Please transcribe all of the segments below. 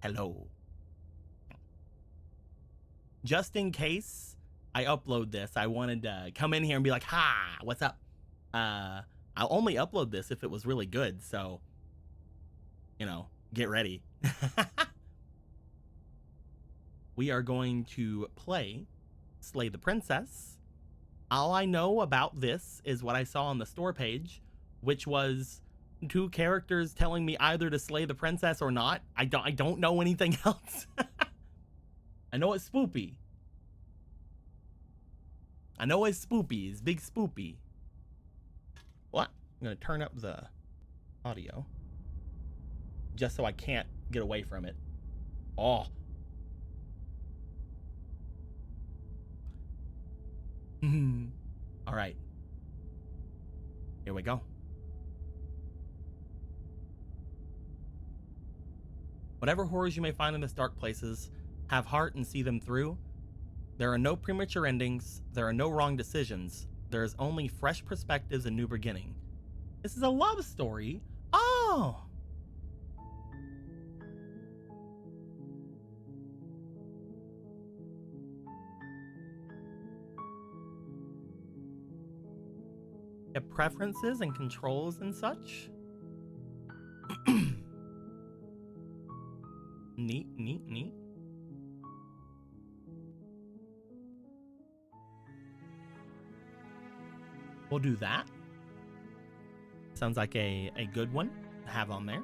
Hello. Just in case I upload this, I wanted to come in here and be like, ha, what's up? I'll only upload this if it was really good, so, you know, get ready. We are going to play Slay the Princess. All I know about this is what I saw on the store page, which was 2 characters telling me either to slay the princess or not. I don't know anything else. I know it's spoopy. I know it's spoopy. It's big spoopy. What? I'm gonna turn up the audio just so I can't get away from it. Oh. All right. Here we go. Whatever horrors you may find in this dark places, have heart and see them through. There are no premature endings. There are no wrong decisions. There is only fresh perspectives and new beginning. This is a love story. Oh! Have preferences and controls and such. Neat, neat, neat. We'll do that. Sounds like a good one to have on there.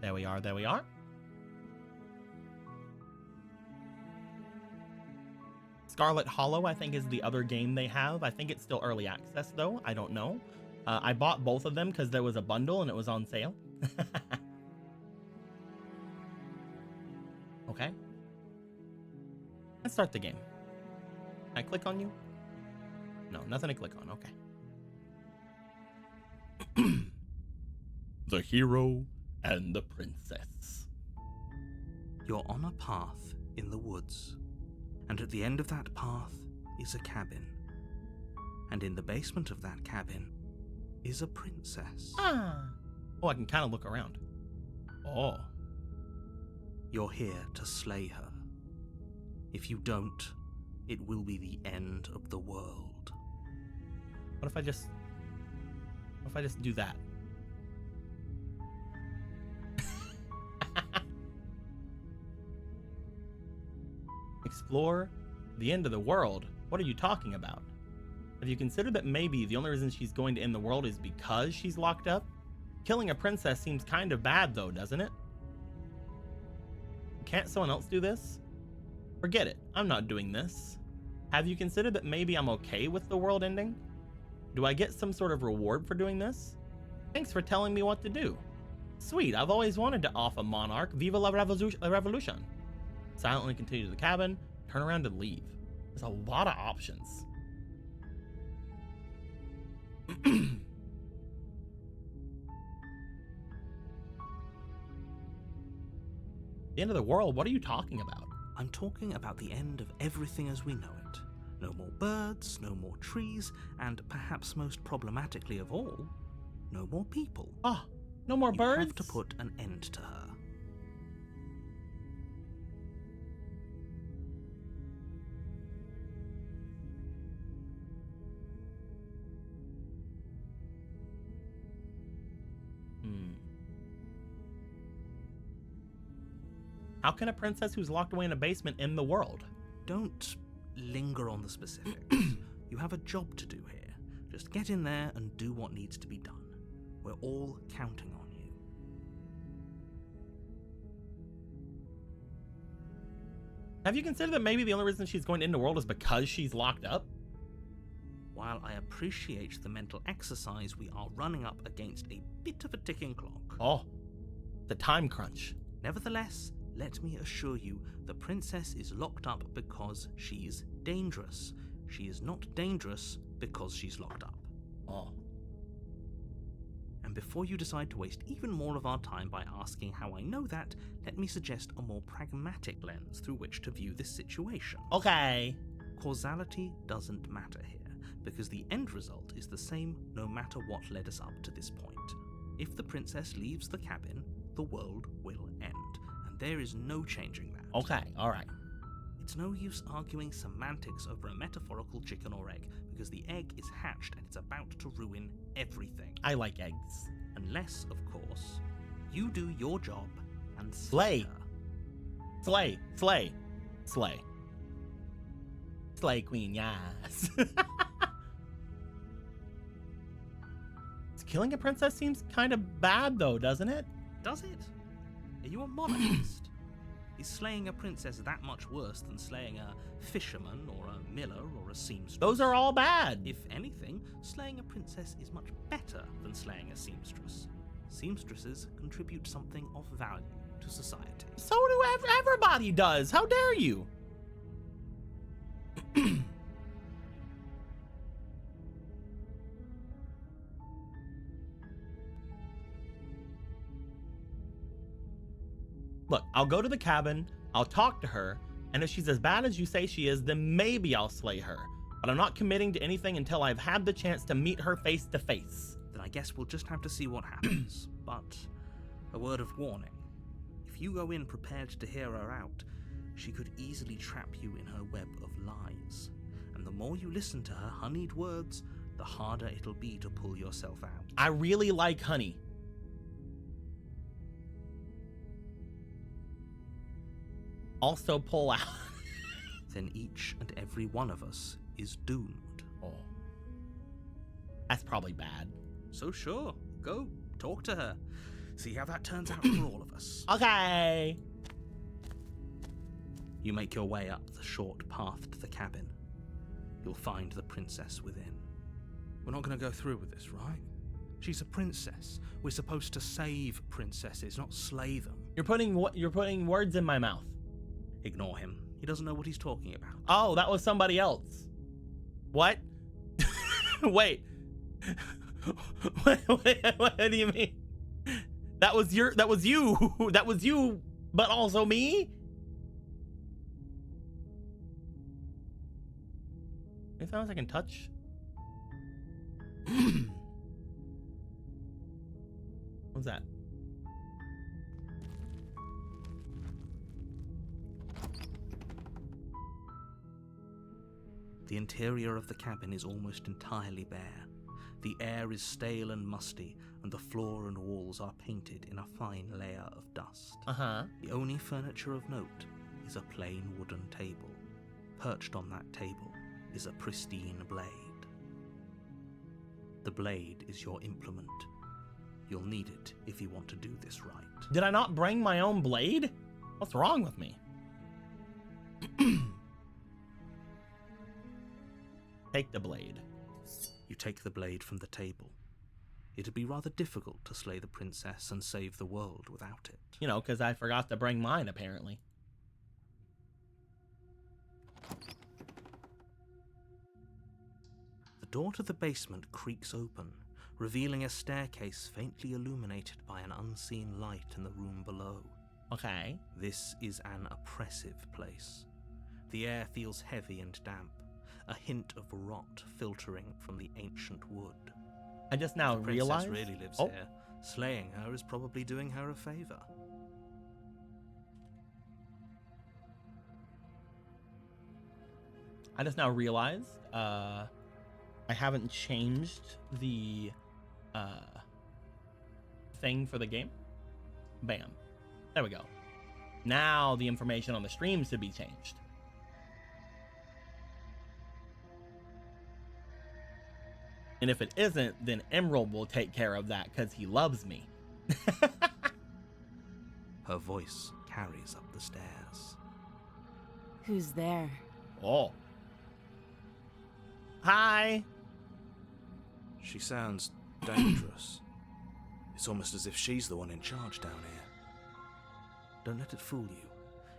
There we are, there we are. Scarlet Hollow, I think, is the other game they have. I think it's still early access, though. I don't know. I bought both of them because there was a bundle and it was on sale. Okay. Let's start the game. Can I click on you? No, nothing to click on. Okay. The hero and the princess. You're on a path in the woods, and at the end of that path is a cabin. And in the basement of that cabin is a princess. Ah. Oh, I can kind of look around. Oh. You're here to slay her. If you don't, it will be the end of the world. What if I just do that? Explore the end of the world? What are you talking about? Have you considered that maybe the only reason she's going to end the world is because she's locked up? Killing a princess seems kind of bad though, doesn't it? Can't someone else do this? Forget it, I'm not doing this. Have you considered that maybe I'm okay with the world ending? Do I get some sort of reward for doing this? Thanks for telling me what to do. Sweet, I've always wanted to off a monarch. Viva la revolution. Silently continue to the cabin, turn around and leave. There's a lot of options. The end of the world? What are you talking about? I'm talking about the end of everything as we know it. No more birds, no more trees, and perhaps most problematically of all, no more people. Ah, no more birds? You have to put an end to her. How can a princess who's locked away in a basement end the world? Don't linger on the specifics. You have a job to do here. Just get in there and do what needs to be done. We're all counting on you. Have you considered that maybe the only reason she's going to end the world is because she's locked up? While I appreciate the mental exercise, we are running up against a bit of a ticking clock. Oh, the time crunch. Nevertheless, let me assure you, the princess is locked up because she's dangerous. She is not dangerous because she's locked up. Oh. And before you decide to waste even more of our time by asking how I know that, let me suggest a more pragmatic lens through which to view this situation. Okay. Causality doesn't matter here, because the end result is the same no matter what led us up to this point. If the princess leaves the cabin, the world will end, and there is no changing that. Okay, alright. It's no use arguing semantics over a metaphorical chicken or egg, because the egg is hatched and it's about to ruin everything. I like eggs. Unless, of course, you do your job and Slay. her. Slay, slay, slay. Slay queen, yes. Killing a princess seems kind of bad though, doesn't it? Does it? Are you a monarchist? Is slaying a princess that much worse than slaying a fisherman or a miller or a seamstress? Those are all bad. If anything, slaying a princess is much better than slaying a seamstress. Seamstresses contribute something of value to society. So do everybody does. How dare you? Look, I'll go to the cabin, I'll talk to her, and if she's as bad as you say she is, then maybe I'll slay her. But I'm not committing to anything until I've had the chance to meet her face to face. Then I guess we'll just have to see what happens. But a word of warning. If you go in prepared to hear her out, she could easily trap you in her web of lies. And the more you listen to her honeyed words, the harder it'll be to pull yourself out. I really like honey. Also pull out. Then each and every one of us is doomed. Oh. That's probably bad. So sure, go, talk to her. See how that turns out for all of us. Okay. You make your way up the short path to the cabin. You'll find the princess within. We're not going to go through with this, right? She's a princess. We're supposed to save princesses, not slay them. You're putting words in my mouth. Ignore him. He doesn't know what he's talking about. Oh, that was somebody else. What? Wait. What do you mean? That was you. That was you, but also me? Anything else I can touch? What's that? The interior of the cabin is almost entirely bare. The air is stale and musty, and the floor and walls are painted in a fine layer of dust. Uh-huh. The only furniture of note is a plain wooden table. Perched on that table is a pristine blade. The blade is your implement. You'll need it if you want to do this right. Did I not bring my own blade? What's wrong with me? Take the blade. You take the blade from the table. It'd be rather difficult to slay the princess and save the world without it. You know, because I forgot to bring mine, apparently. The door to the basement creaks open, revealing a staircase faintly illuminated by an unseen light in the room below. Okay. This is an oppressive place. The air feels heavy and damp, a hint of rot filtering from the ancient wood. I just now The princess realized. really lives Oh. here. Slaying her is probably doing her a favor. I just now realized I haven't changed the thing for the game. Bam. There we go. Now the information on the stream should be changed. And if it isn't, then Emerald will take care of that because he loves me. Her voice carries up the stairs. Who's there? Oh. Hi. She sounds dangerous. It's almost as if she's the one in charge down here. Don't let it fool you.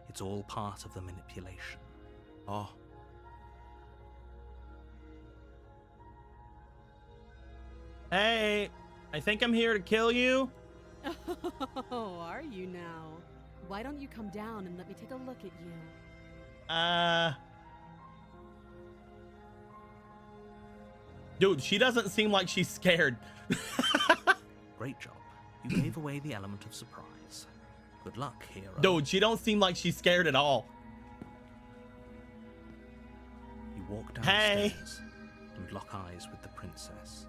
It's all part of the manipulation. Oh, Hey, I think I'm here to kill you. Oh, are you now? Why don't you come down and let me take a look at you? Dude, she doesn't seem like she's scared. Great job. You gave away the element of surprise. Good luck, hero. Dude, she don't seem like she's scared at all. You walk down Hey. the stairs and lock eyes with the princess.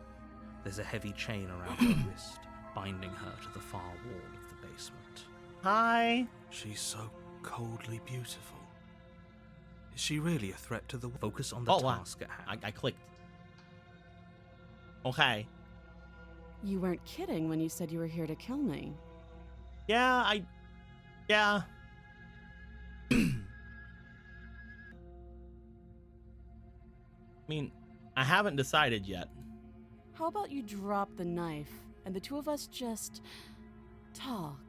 There's a heavy chain around her wrist, binding her to the far wall of the basement. Hi. She's so coldly beautiful. Is she really a threat to the world? Focus on the Oh, wow. task at hand. I clicked. Okay. You weren't kidding when you said you were here to kill me. Yeah. I mean, I haven't decided yet. How about you drop the knife and the two of us just talk?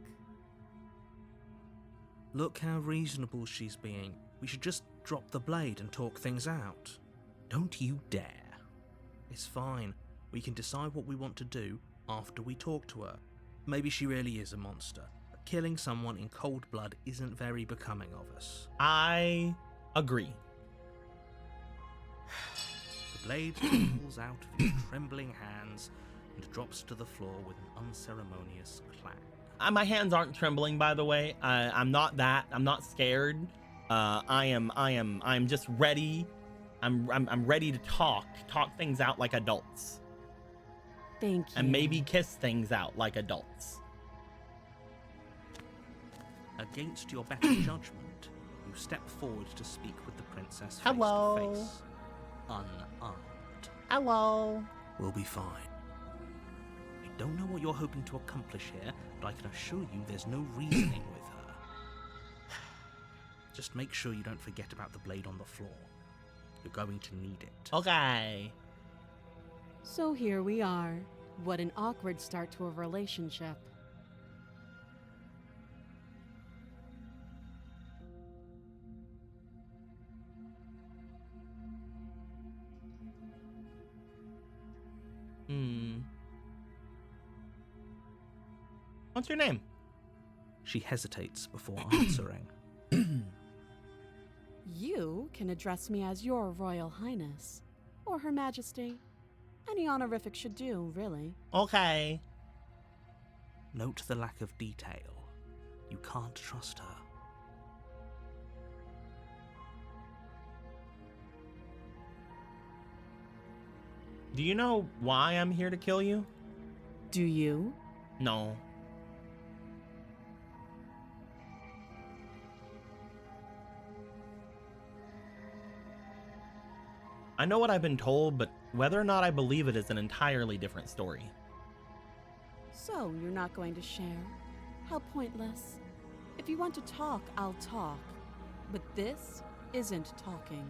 Look how reasonable she's being. We should just drop the blade and talk things out. Don't you dare. It's fine. We can decide what we want to do after we talk to her. Maybe she really is a monster. But killing someone in cold blood isn't very becoming of us. I agree. The blade tumbles out of your trembling hands and drops to the floor with an unceremonious clang. My hands aren't trembling, by the way. I'm not that. I'm not scared. I am just ready. I'm ready to talk things out like adults, Thank you. and maybe kiss things out like adults. Against your better judgment, you step forward to speak with the princess Hello. face to face, unarmed. Hello. We'll be fine. I don't know what you're hoping to accomplish here, but I can assure you there's no reasoning with her. Just make sure you don't forget about the blade on the floor. You're going to need it. Okay. So here we are. What an awkward start to a relationship. What's your name? She hesitates before answering. You can address me as Your Royal Highness, or Her Majesty. Any honorific should do, really. Okay. Note the lack of detail. You can't trust her. Do you know why I'm here to kill you? Do you? No. I know what I've been told, but whether or not I believe it is an entirely different story. So, you're not going to share? How pointless. If you want to talk, I'll talk. But this isn't talking.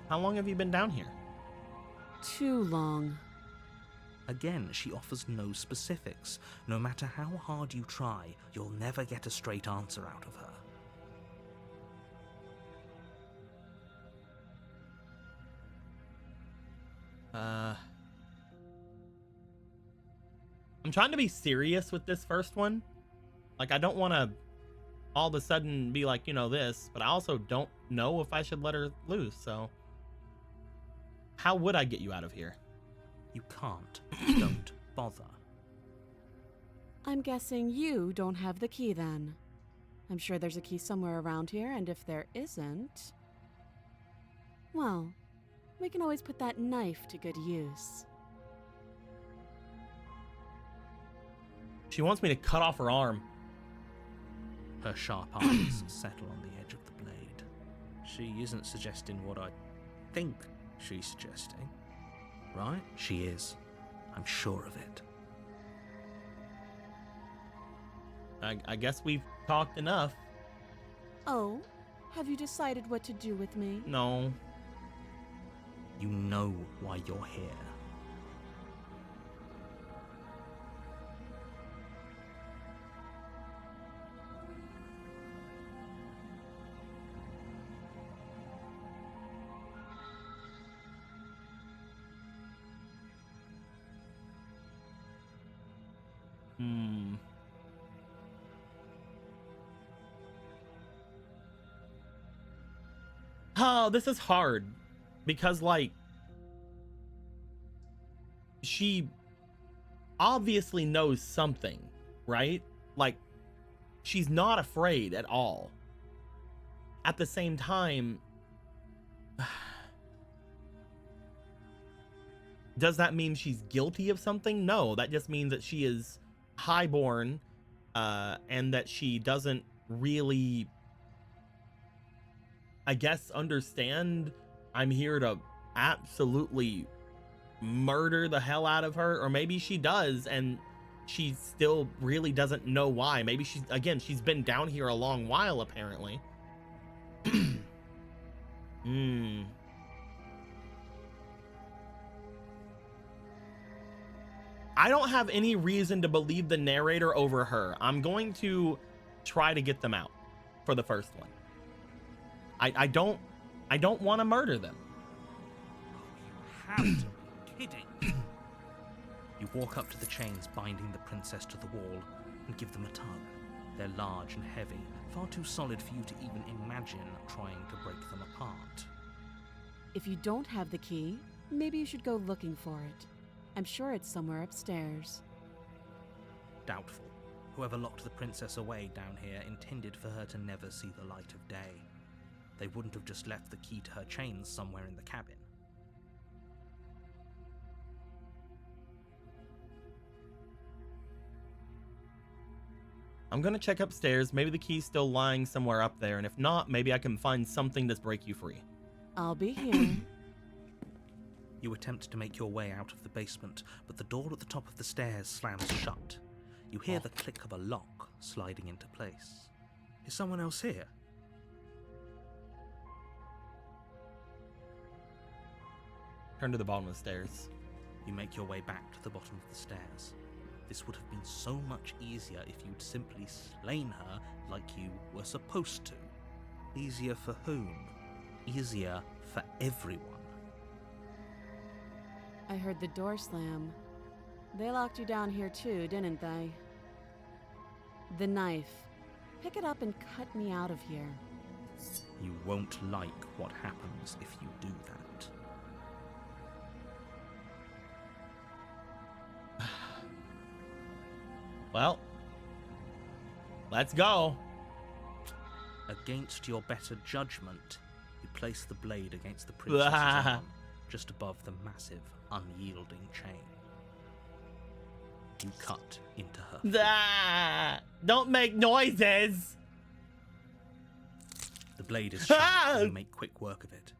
How long have you been down here? Too long. Again, she offers no specifics. No matter how hard you try, you'll never get a straight answer out of her. I'm trying to be serious with this first one. Like, I don't want to all of a sudden be like, this, but I also don't know if I should let her loose, so. How would I get you out of here? You can't. Don't bother. I'm guessing you don't have the key then. I'm sure there's a key somewhere around here, and if there isn't, well, we can always put that knife to good use. She wants me to cut off her arm. Her sharp eyes settle on the edge of the blade. She isn't suggesting what I think she's suggesting. Right? She is. I'm sure of it. I guess we've talked enough. Oh, have you decided what to do with me? No. You know why you're here. Oh, this is hard because, like, she obviously knows something, right? Like, she's not afraid at all. At the same time, does that mean she's guilty of something? No, that just means that she is highborn, and that she doesn't really, I guess, understand I'm here to absolutely murder the hell out of her. Or maybe she does and she still really doesn't know why. Maybe she's been down here a long while, apparently. I don't have any reason to believe the narrator over her. I'm going to try to get them out for the first one. I don't want to murder them. You have to be kidding. You walk up to the chains binding the princess to the wall and give them a tug. They're large and heavy, far too solid for you to even imagine trying to break them apart. If you don't have the key, maybe you should go looking for it. I'm sure it's somewhere upstairs. Doubtful. Whoever locked the princess away down here intended for her to never see the light of day. They wouldn't have just left the key to her chains somewhere in the cabin. I'm gonna check upstairs. Maybe the key's still lying somewhere up there, and if not, maybe I can find something to break you free. I'll be here. You attempt to make your way out of the basement, but the door at the top of the stairs slams shut. You hear the click of a lock sliding into place. Is someone else here? Turn to the bottom of the stairs. You make your way back to the bottom of the stairs. This would have been so much easier if you'd simply slain her like you were supposed to. Easier for whom? Easier for everyone. I heard the door slam. They locked you down here too, didn't they? The knife. Pick it up and cut me out of here. You won't like what happens if you do that. Well, let's go. Against your better judgment, you place the blade against the princess's arm, just above the massive, unyielding chain. You cut into her feet. Don't make noises. The blade is sharp, and you make quick work of it.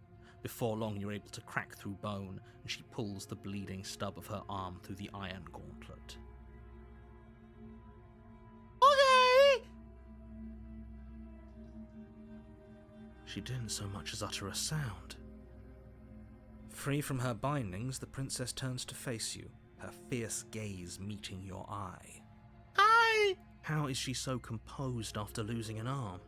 Before long, you're able to crack through bone, and she pulls the bleeding stub of her arm through the iron gauntlet. Okay. She didn't so much as utter a sound. Free from her bindings, the princess turns to face you, her fierce gaze meeting your eye. Hi. How is she so composed after losing an arm?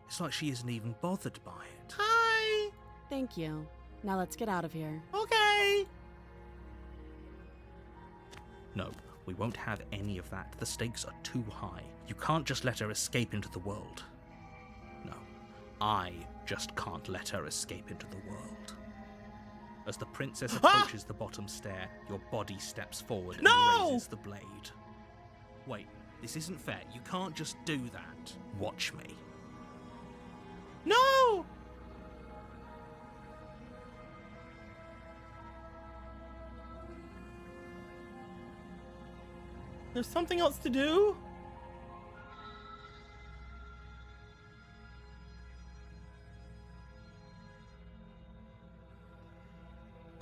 It's like she isn't even bothered by it. Hi. Thank you. Now let's get out of here. Okay. No, we won't have any of that. The stakes are too high. You can't just let her escape into the world. No, I just can't let her escape into the world. As the princess approaches the bottom stair, your body steps forward and raises the blade. Wait, this isn't fair. You can't just do that. Watch me. No. There's something else to do?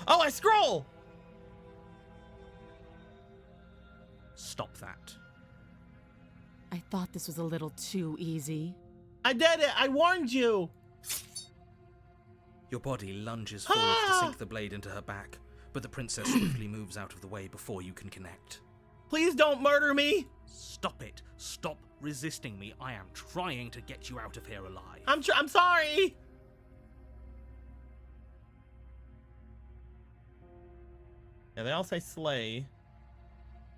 Oh, I scroll! Stop that. I thought this was a little too easy. I did it! I warned you! Your body lunges forward to sink the blade into her back, but the princess swiftly moves out of the way before you can connect. Please don't murder me! Stop it. Stop resisting me. I am trying to get you out of here alive. I'm sorry! Yeah, they all say slay.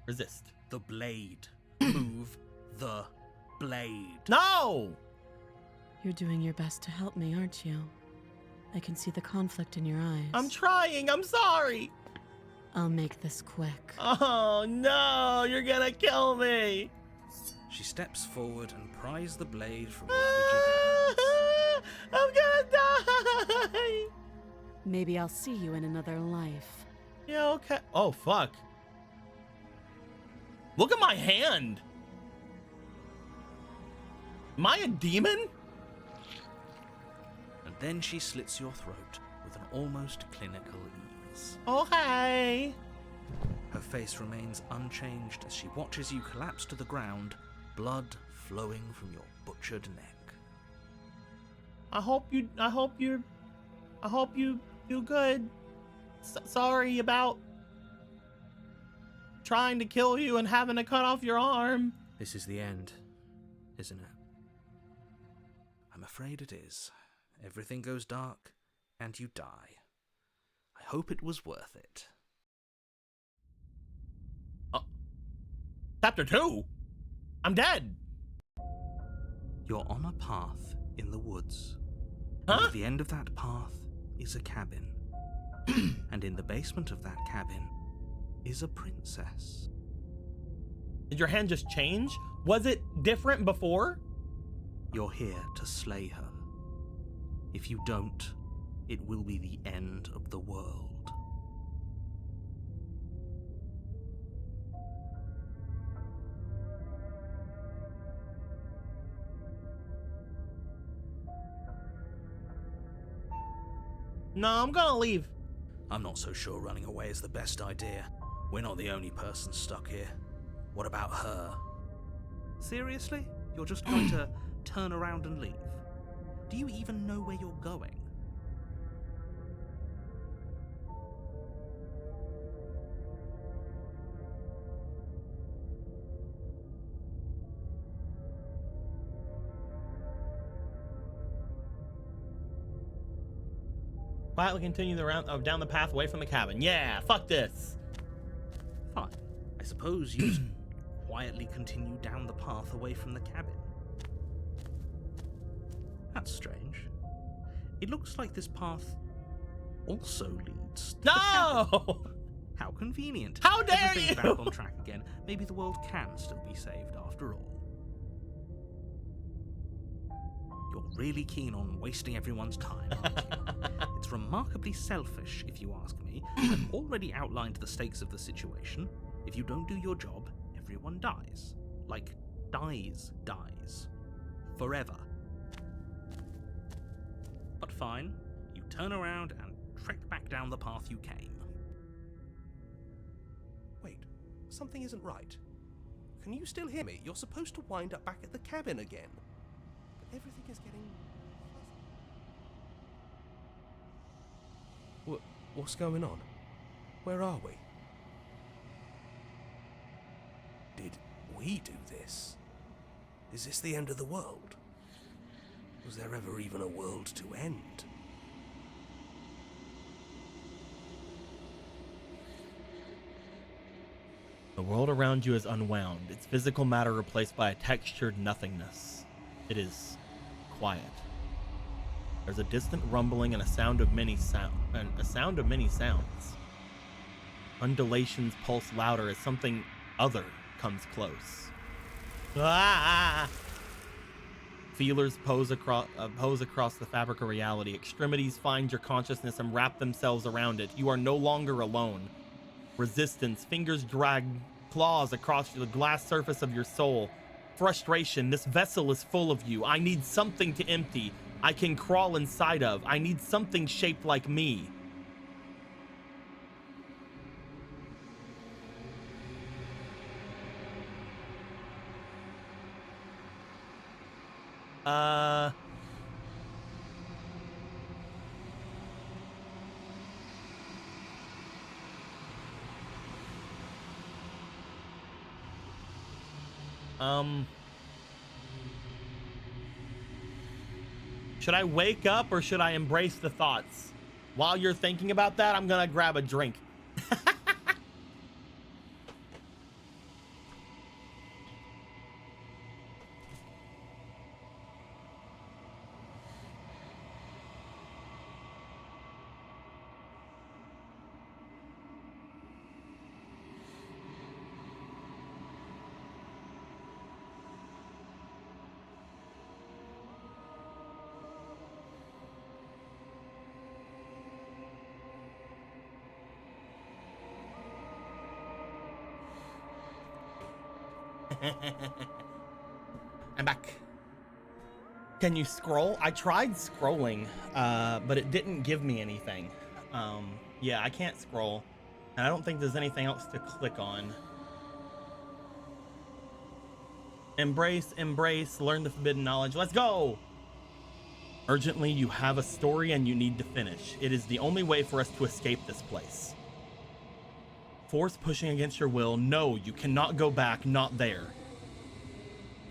Resist. The blade. Move the blade. No! You're doing your best to help me, aren't you? I can see the conflict in your eyes. I'm trying. I'm sorry. I'll make this quick. Oh no, you're gonna kill me. She steps forward and pries the blade from your rigid hands. I'm gonna die. Maybe I'll see you in another life. Yeah, okay. Oh, fuck. Look at my hand. Am I a demon? And then she slits your throat with an almost clinical ease. Oh, hey. Her face remains unchanged as she watches you collapse to the ground, blood flowing from your butchered neck. I hope you do good. Sorry about trying to kill you and having to cut off your arm. This is the end, isn't it? I'm afraid it is. Everything goes dark, and you die. I hope it was worth it. Chapter 2? I'm dead. You're on a path in the woods. Huh? And at the end of that path is a cabin. And in the basement of that cabin is a princess. Did your hand just change? Was it different before? You're here to slay her. If you don't, it will be the end of the world. No, I'm gonna leave. I'm not so sure running away is the best idea. We're not the only person stuck here. What about her? Seriously? You're just going to turn around and leave? Do you even know where you're going? Quietly continue the round down the path away from the cabin. Yeah, fuck this. Fine. I suppose you just quietly continue down the path away from the cabin. That's strange. It looks like this path also leads to the cabin. No! How convenient. How dare Everything's you! back on track again. Maybe the world can still be saved after all. You're really keen on wasting everyone's time, aren't you? It's remarkably selfish, if you ask me. I've already outlined the stakes of the situation. If you don't do your job, everyone dies. Like, dies. Forever. But fine, you turn around and trek back down the path you came. Wait, something isn't right. Can you still hear me? You're supposed to wind up back at the cabin again. But everything is getting... What's going on? Where are we? Did we do this? Is this the end of the world? Was there ever even a world to end? The world around you is unwound, its physical matter replaced by a textured nothingness. It is quiet. There's a distant rumbling and a sound of many sounds. Undulations pulse louder as something other comes close. Ah! Feelers pose across the fabric of reality. Extremities find your consciousness and wrap themselves around it. You are no longer alone. Resistance, fingers drag claws across the glass surface of your soul. Frustration, this vessel is full of you. I need something to empty. I can crawl inside of. I need something shaped like me. Should I wake up or should I embrace the thoughts? While you're thinking about that, I'm gonna grab a drink. I'm back. Can you scroll? I tried scrolling, but it didn't give me anything. Yeah, I can't scroll. And I don't think there's anything else to click on. Embrace, embrace, learn the forbidden knowledge. Let's go! Urgently, you have a story and you need to finish. It is the only way for us to escape this place. Force pushing against your will. No, you cannot go back, not there.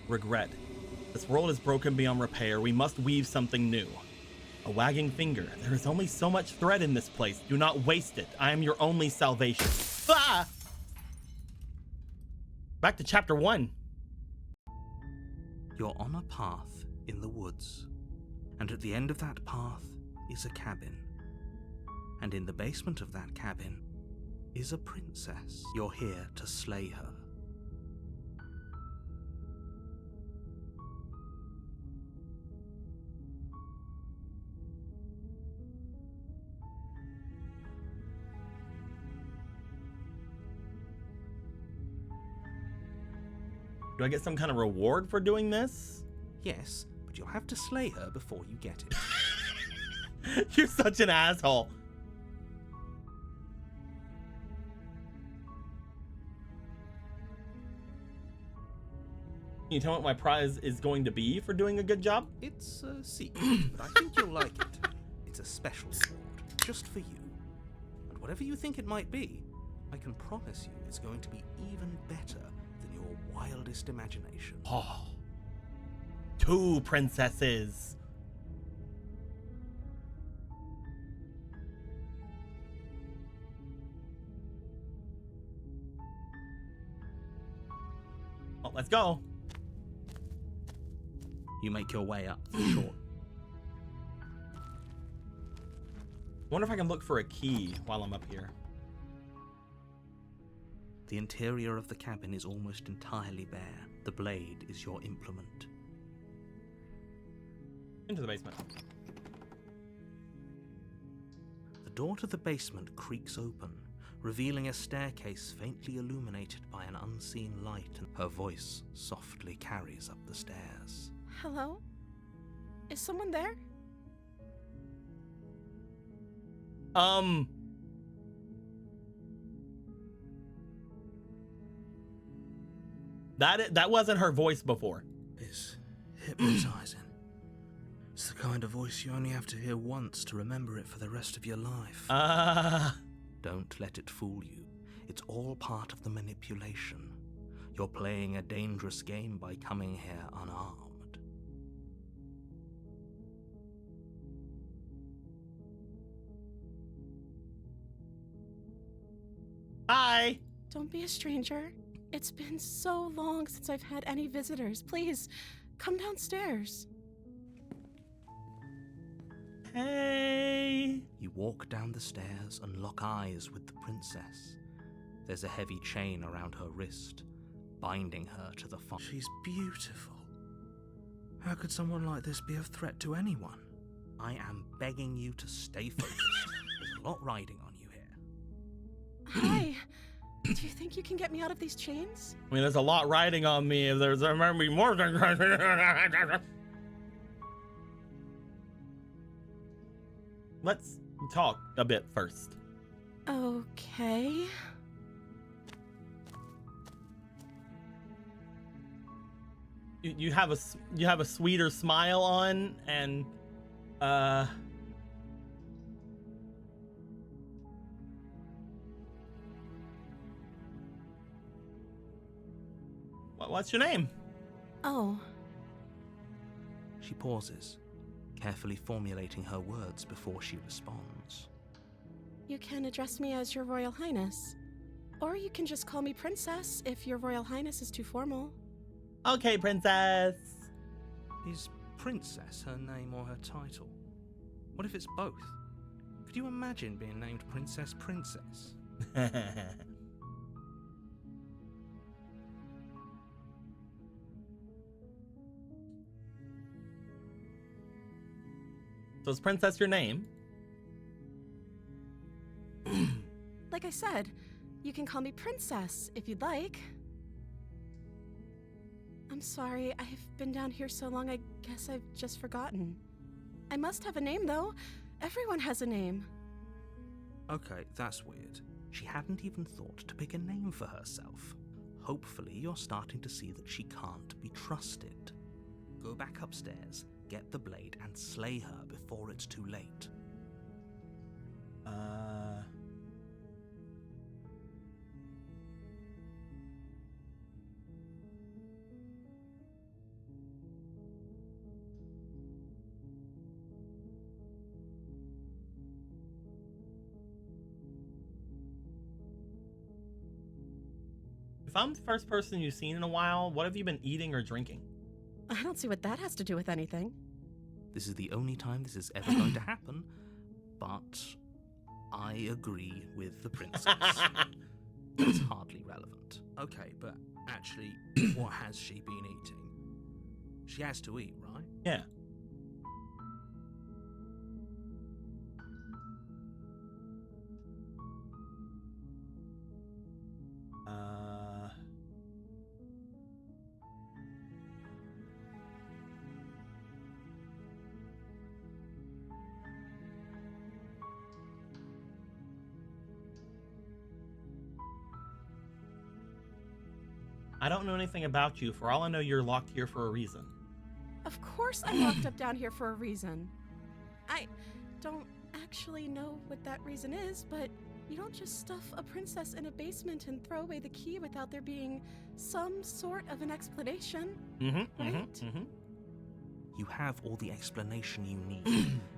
Regret. This world is broken beyond repair. We must weave something new. A wagging finger. There is only so much thread in this place. Do not waste it. I am your only salvation. Ah! Back to chapter 1. You're on a path in the woods, and at the end of that path is a cabin. And in the basement of that cabin is a princess. You're here to slay her. Do I get some kind of reward for doing this? Yes, but you'll have to slay her before you get it. You're such an asshole. Can you tell me what my prize is going to be for doing a good job? It's a secret, but I think you'll like it. It's a special sword, just for you. And whatever you think it might be, I can promise you it's going to be even better than your wildest imagination. Oh. 2 princesses. Oh, let's go. You make your way up the short. Wonder if I can look for a key while I'm up here. The interior of the cabin is almost entirely bare. The blade is your implement. Into the basement. The door to the basement creaks open, revealing a staircase faintly illuminated by an unseen light, and her voice softly carries up the stairs. Hello? Is someone there? That wasn't her voice before. It's hypnotizing. It's the kind of voice you only have to hear once to remember it for the rest of your life. Don't let it fool you. It's all part of the manipulation. You're playing a dangerous game by coming here unarmed. Hi. Don't be a stranger. It's been so long since I've had any visitors. Please, come downstairs. Hey. You walk down the stairs and lock eyes with the princess. There's a heavy chain around her wrist, binding her to the fire. She's beautiful. How could someone like this be a threat to anyone? I am begging you to stay focused. There's a lot riding on you here. Hi. Do you think you can get me out of these chains? I mean, there's a lot riding on me. If there's maybe more than. Let's talk a bit first. Okay. You have a sweeter smile on, and what's your name? Oh. She pauses, carefully formulating her words before she responds. You can address me as Your Royal Highness. Or you can just call me Princess if Your Royal Highness is too formal. Okay, princess. Is Princess her name or her title? What if it's both? Could you imagine being named Princess Princess? So is Princess your name? Like I said, you can call me Princess if you'd like. I'm sorry, I've been down here so long I guess I've just forgotten. I must have a name, though. Everyone has a name. Okay, that's weird. She hadn't even thought to pick a name for herself. Hopefully you're starting to see that she can't be trusted. Go back upstairs, get the blade, and slay her before it's too late. If I'm the first person you've seen in a while, what have you been eating or drinking? I don't see what that has to do with anything. This is the only time this is ever going to happen, but I agree with the princess. It's hardly relevant. Okay, but actually, what has she been eating? She has to eat, right? Yeah. I don't know anything about you. For all I know, you're locked here for a reason. Of course I'm locked up down here for a reason. I don't actually know what that reason is, but you don't just stuff a princess in a basement and throw away the key without there being some sort of an explanation. Right? You have all the explanation you need.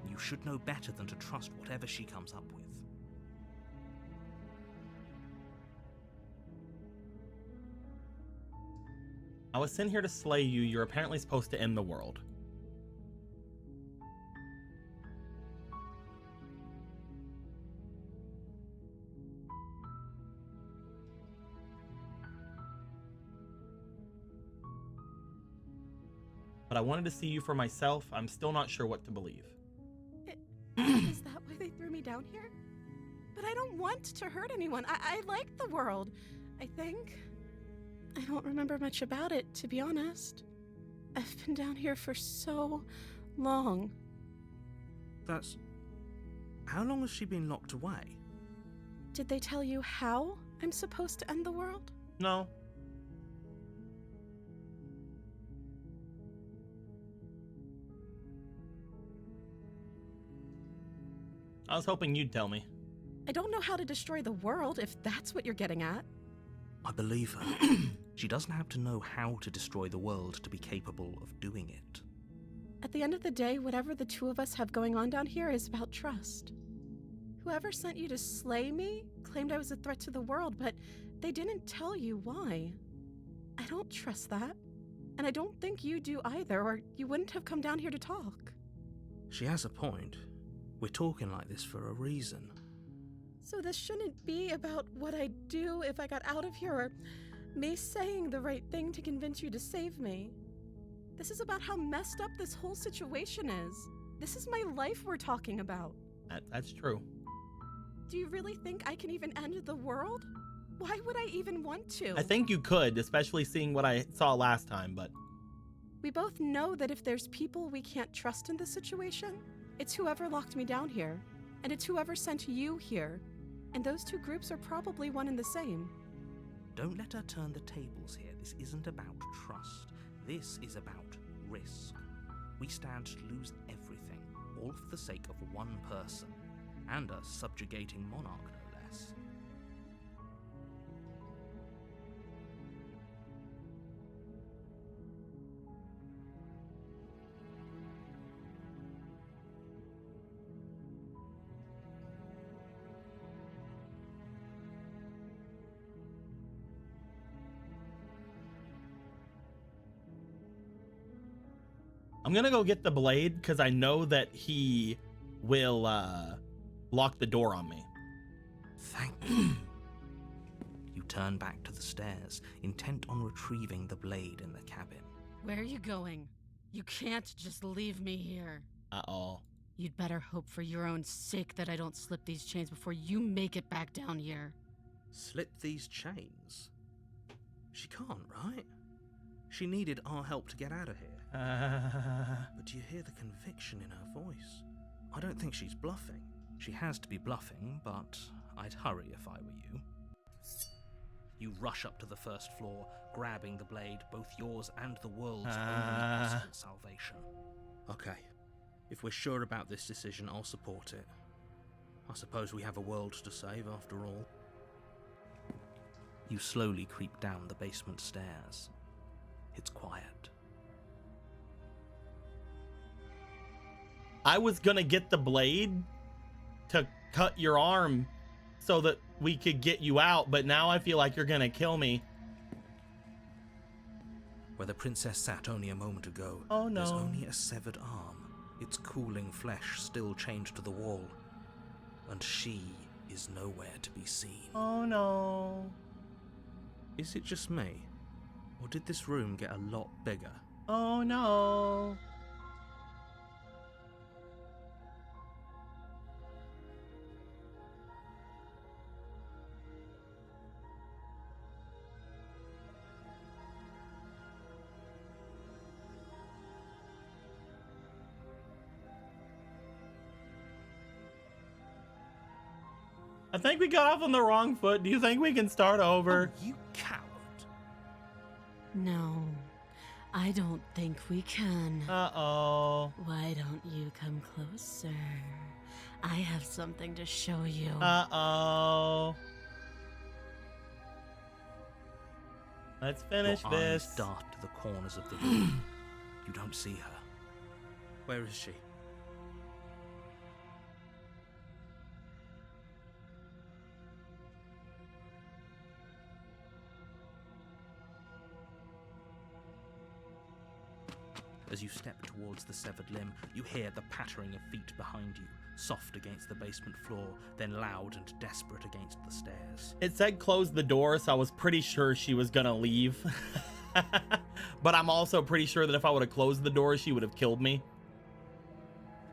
You should know better than to trust whatever she comes up with. I was sent here to slay you. You're apparently supposed to end the world. But I wanted to see you for myself. I'm still not sure what to believe. Is that why they threw me down here? But I don't want to hurt anyone. I like the world, I think. I don't remember much about it, to be honest. I've been down here for so long. That's... How long has she been locked away? Did they tell you how I'm supposed to end the world? No. I was hoping you'd tell me. I don't know how to destroy the world, if that's what you're getting at. I believe her. She doesn't have to know how to destroy the world to be capable of doing it. At the end of the day, whatever the two of us have going on down here is about trust. Whoever sent you to slay me claimed I was a threat to the world, but they didn't tell you why. I don't trust that. And I don't think you do either, or you wouldn't have come down here to talk. She has a point. We're talking like this for a reason. So this shouldn't be about what I'd do if I got out of here, or me saying the right thing to convince you to save me. This is about how messed up this whole situation is. This is my life we're talking about. That's true. Do you really think I can even end the world? Why would I even want to? I think you could, especially seeing what I saw last time, but... We both know that if there's people we can't trust in this situation, it's whoever locked me down here, and it's whoever sent you here. And those two groups are probably one and the same. Don't let her turn the tables here. This isn't about trust. This is about risk. We stand to lose everything, all for the sake of one person, and a subjugating monarch, no less. I'm gonna go get the blade because I know that he will lock the door on me. Thank you. You turn back to the stairs, intent on retrieving the blade in the cabin. Where are you going? You can't just leave me here. Uh-oh. You'd better hope for your own sake that I don't slip these chains before you make it back down here. Slip these chains? She can't, right? She needed our help to get out of here. But you hear the conviction in her voice. I don't think she's bluffing. She has to be bluffing, but I'd hurry if I were you. You rush up to the first floor, grabbing the blade, both yours and the world's only possible salvation. Okay, if we're sure about this decision, I'll support it. I suppose we have a world to save after all. You slowly creep down the basement stairs. It's quiet. I was gonna get the blade to cut your arm so that we could get you out, but now I feel like you're gonna kill me. Where the princess sat only a moment ago, Oh no. there's only a severed arm, its cooling flesh still chained to the wall. And she is nowhere to be seen. Oh no. Is it just me? Or did this room get a lot bigger? Oh no. I think we got off on the wrong foot. Do you think we can start over? Oh, you coward. No, I don't think we can. Uh-oh. Why don't you come closer? I have something to show you. Uh-oh. Let's finish Your this. eyes dart to the corners of the room. You don't see her. Where is she? As you step towards the severed limb, you hear the pattering of feet behind you, soft against the basement floor, then loud and desperate against the stairs. It said close the door, so I was pretty sure she was gonna leave. But I'm also pretty sure that if I would have closed the door, she would have killed me.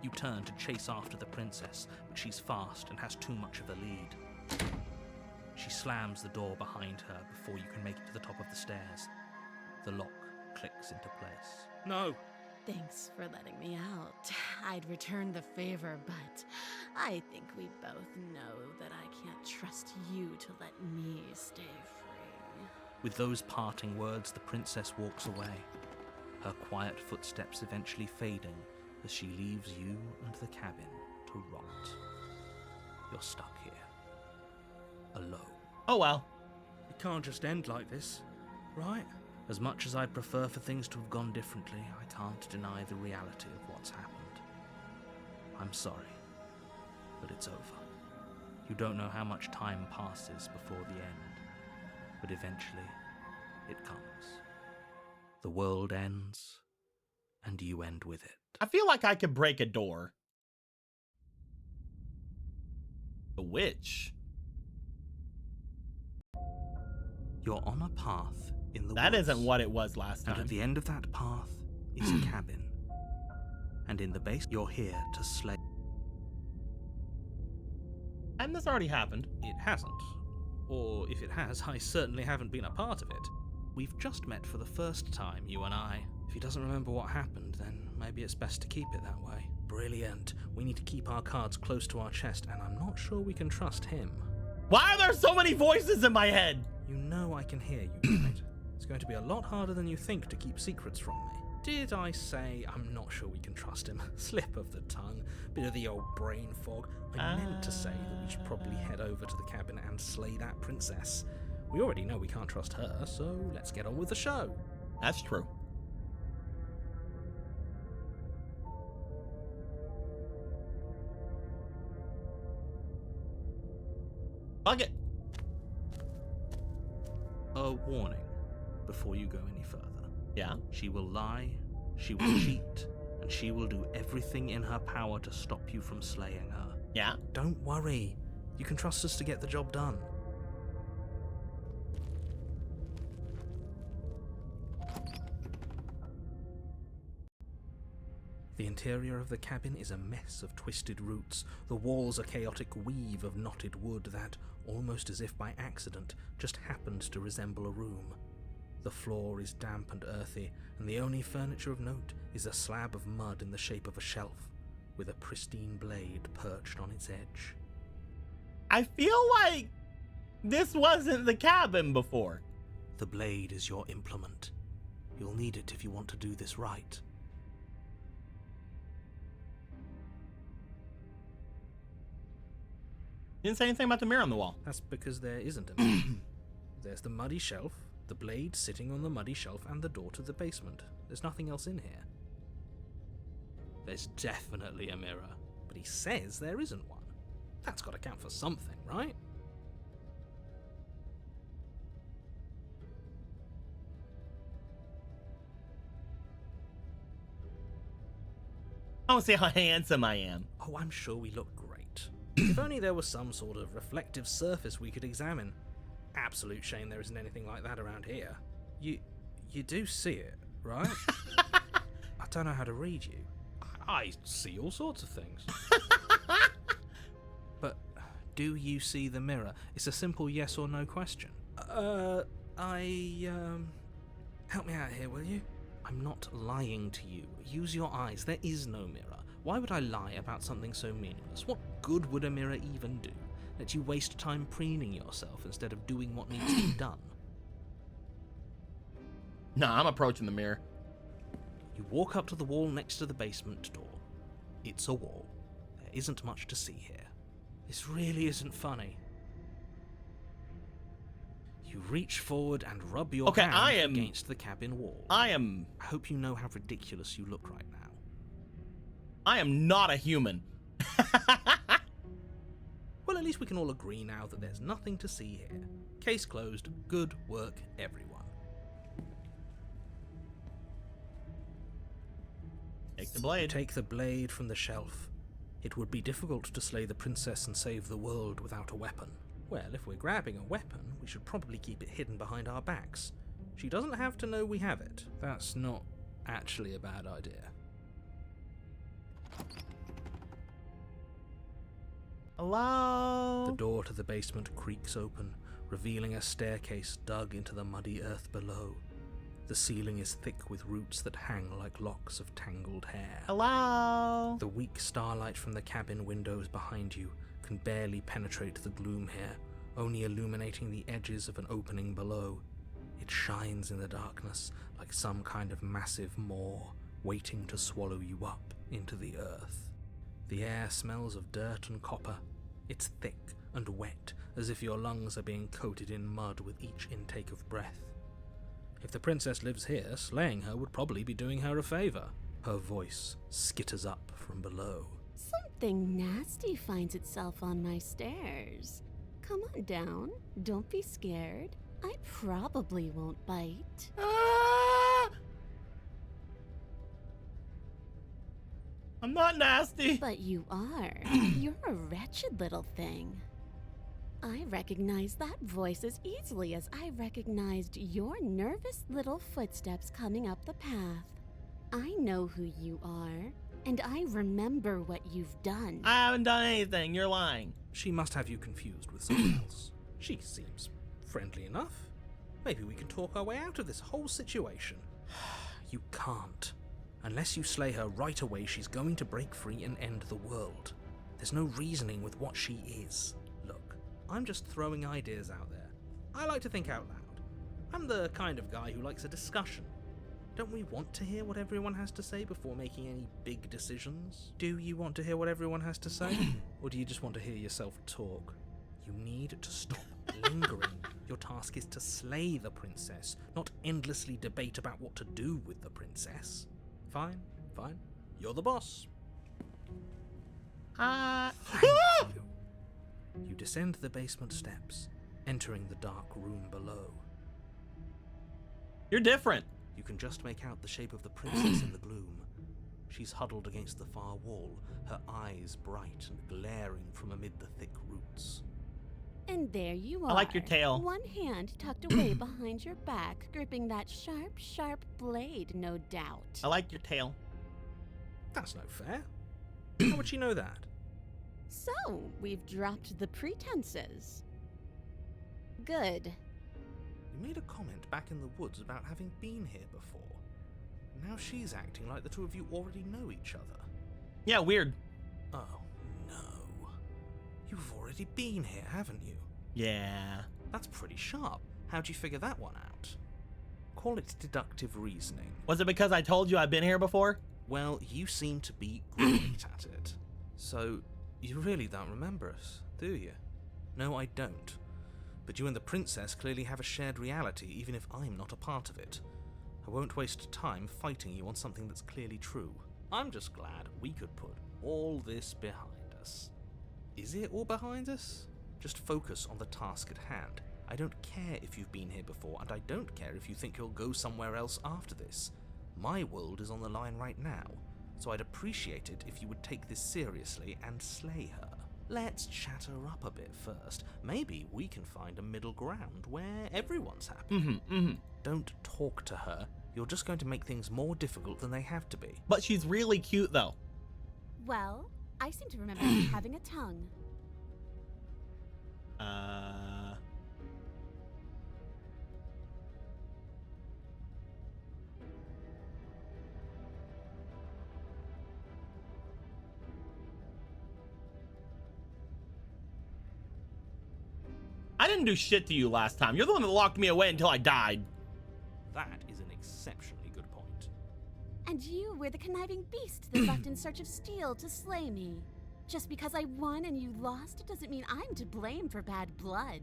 You turn to chase after the princess, but she's fast and has too much of a lead. She slams the door behind her before you can make it to the top of the stairs. The lock clicks into place. No! Thanks for letting me out. I'd return the favor, but I think we both know that I can't trust you to let me stay free. With those parting words, the princess walks away, her quiet footsteps eventually fading as she leaves you and the cabin to rot. You're stuck here, alone. Oh well. It can't just end like this, right? As much as I'd prefer for things to have gone differently, I can't deny the reality of what's happened. I'm sorry, but it's over. You don't know how much time passes before the end, but eventually it comes. The world ends, and you end with it. I feel like I could break a door. The witch. You're on a path in the That woods. isn't what it was last And time. at the end of that path is a cabin. And in the base, you're here to slay. And this already happened. It hasn't. Or if it has, I certainly haven't been a part of it. We've just met for the first time, you and I. If he doesn't remember what happened, then maybe it's best to keep it that way. Brilliant. We need to keep our cards close to our chest, and I'm not sure we can trust him. Why are there so many voices in my head? You know I can hear you, right? It's going to be a lot harder than you think to keep secrets from me. Did I say I'm not sure we can trust him? Slip of the tongue, bit of the old brain fog. I meant to say that we should probably head over to the cabin and slay that princess. We already know we can't trust her, so let's get on with the show. That's true. Fuck it. A warning before you go any further. Yeah? She will lie, she will cheat, and she will do everything in her power to stop you from slaying her. Yeah? Don't worry. You can trust us to get the job done. The interior of the cabin is a mess of twisted roots. The walls a chaotic weave of knotted wood that, almost as if by accident, just happened to resemble a room. The floor is damp and earthy, and the only furniture of note is a slab of mud in the shape of a shelf, with a pristine blade perched on its edge. I feel like this wasn't the cabin before. The blade is your implement. You'll need it if you want to do this right. You didn't say anything about the mirror on the wall. That's because there isn't a mirror. There's the muddy shelf, the blade sitting on the muddy shelf, and the door to the basement. There's nothing else in here. There's definitely a mirror, but he says there isn't one. That's got to count for something, right? I want to see how handsome I am. Oh, I'm sure we look great. If only there was some sort of reflective surface we could examine. Absolute shame there isn't anything like that around here. You do see it, right? I don't know how to read you. I see all sorts of things. But do you see the mirror? It's a simple yes or no question. Help me out here, will you? I'm not lying to you. Use your eyes. There is no mirror. Why would I lie about something so meaningless? What good would a mirror even do? Let you waste time preening yourself instead of doing what needs to be done. Nah, I'm approaching the mirror. You walk up to the wall next to the basement door. It's a wall. There isn't much to see here. This really isn't funny. You reach forward and rub your hand against the cabin wall. I hope you know how ridiculous you look right now. I am not a human. Well, at least we can all agree now that there's nothing to see here. Case closed. Good work, everyone. Take the blade. Take the blade from the shelf. It would be difficult to slay the princess and save the world without a weapon. Well, if we're grabbing a weapon, we should probably keep it hidden behind our backs. She doesn't have to know we have it. That's not actually a bad idea. Hello? The door to the basement creaks open, revealing a staircase dug into the muddy earth below. The ceiling is thick with roots that hang like locks of tangled hair. Hello? The weak starlight from the cabin windows behind you can barely penetrate the gloom here, only illuminating the edges of an opening below. It shines in the darkness like some kind of massive maw waiting to swallow you up into the earth. The air smells of dirt and copper. It's thick and wet, as if your lungs are being coated in mud with each intake of breath. If the princess lives here, slaying her would probably be doing her a favor. Her voice skitters up from below. Something nasty finds itself on my stairs. Come on down. Don't be scared. I probably won't bite. Ah! I'm not nasty. But you are. You're a wretched little thing. I recognize that voice as easily as I recognized your nervous little footsteps coming up the path. I know who you are, and I remember what you've done. I haven't done anything. You're lying. She must have you confused with someone else. She seems friendly enough. Maybe we can talk our way out of this whole situation. You can't. Unless you slay her right away, she's going to break free and end the world. There's no reasoning with what she is. Look, I'm just throwing ideas out there. I like to think out loud. I'm the kind of guy who likes a discussion. Don't we want to hear what everyone has to say before making any big decisions? Do you want to hear what everyone has to say? Or do you just want to hear yourself talk? You need to stop lingering. Your task is to slay the princess, not endlessly debate about what to do with the princess. Fine. You're the boss. Thank you. You descend the basement steps, entering the dark room below. You're different. You can just make out the shape of the princess in the gloom. She's huddled against the far wall, her eyes bright and glaring from amid the thick roots. And there you are. I like your tail. One hand tucked away behind your back, gripping that sharp, sharp blade, no doubt. I like your tail. That's no fair. How would she know that? So, we've dropped the pretenses. Good. You made a comment back in the woods about having been here before. Now she's acting like the two of you already know each other. Yeah, weird. Oh, no. You've already been here, haven't you? Yeah. That's pretty sharp. How'd you figure that one out? Call it deductive reasoning. Was it because I told you I've been here before? Well, you seem to be great at it. So, you really don't remember us, do you? No, I don't. But you and the princess clearly have a shared reality, even if I'm not a part of it. I won't waste time fighting you on something that's clearly true. I'm just glad we could put all this behind us. Is it all behind us? Just focus on the task at hand. I don't care if you've been here before, and I don't care if you think you'll go somewhere else after this. My world is on the line right now, so I'd appreciate it if you would take this seriously and slay her. Let's chat her up a bit first. Maybe we can find a middle ground where everyone's happy. Don't talk to her. You're just going to make things more difficult than they have to be. But she's really cute, though. Well, I seem to remember you having a tongue. I didn't do shit to you last time. You're the one that locked me away until I died. That is an exceptionally good point. And you were the conniving beast that left in search of steel to slay me. Just because I won and you lost doesn't mean I'm to blame for bad blood.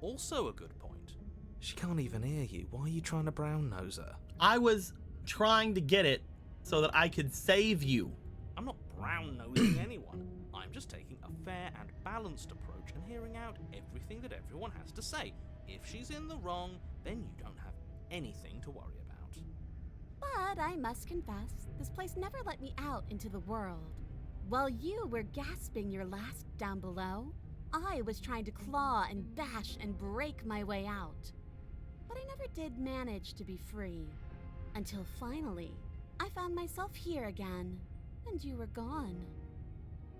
Also a good point. She can't even hear you. Why are you trying to brown nose her? I was trying to get it so that I could save you. I'm not brown nosing anyone. I'm just taking a fair and balanced approach and hearing out everything that everyone has to say. If she's in the wrong, then you don't have anything to worry about. But I must confess, this place never let me out into the world. While you were gasping your last down below, I was trying to claw and bash and break my way out. But I never did manage to be free. Until finally, I found myself here again, and you were gone.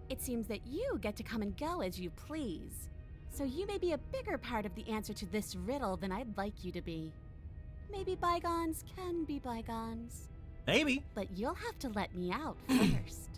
It seems that you get to come and go as you please. So you may be a bigger part of the answer to this riddle than I'd like you to be. Maybe bygones can be bygones. Maybe. But you'll have to let me out first.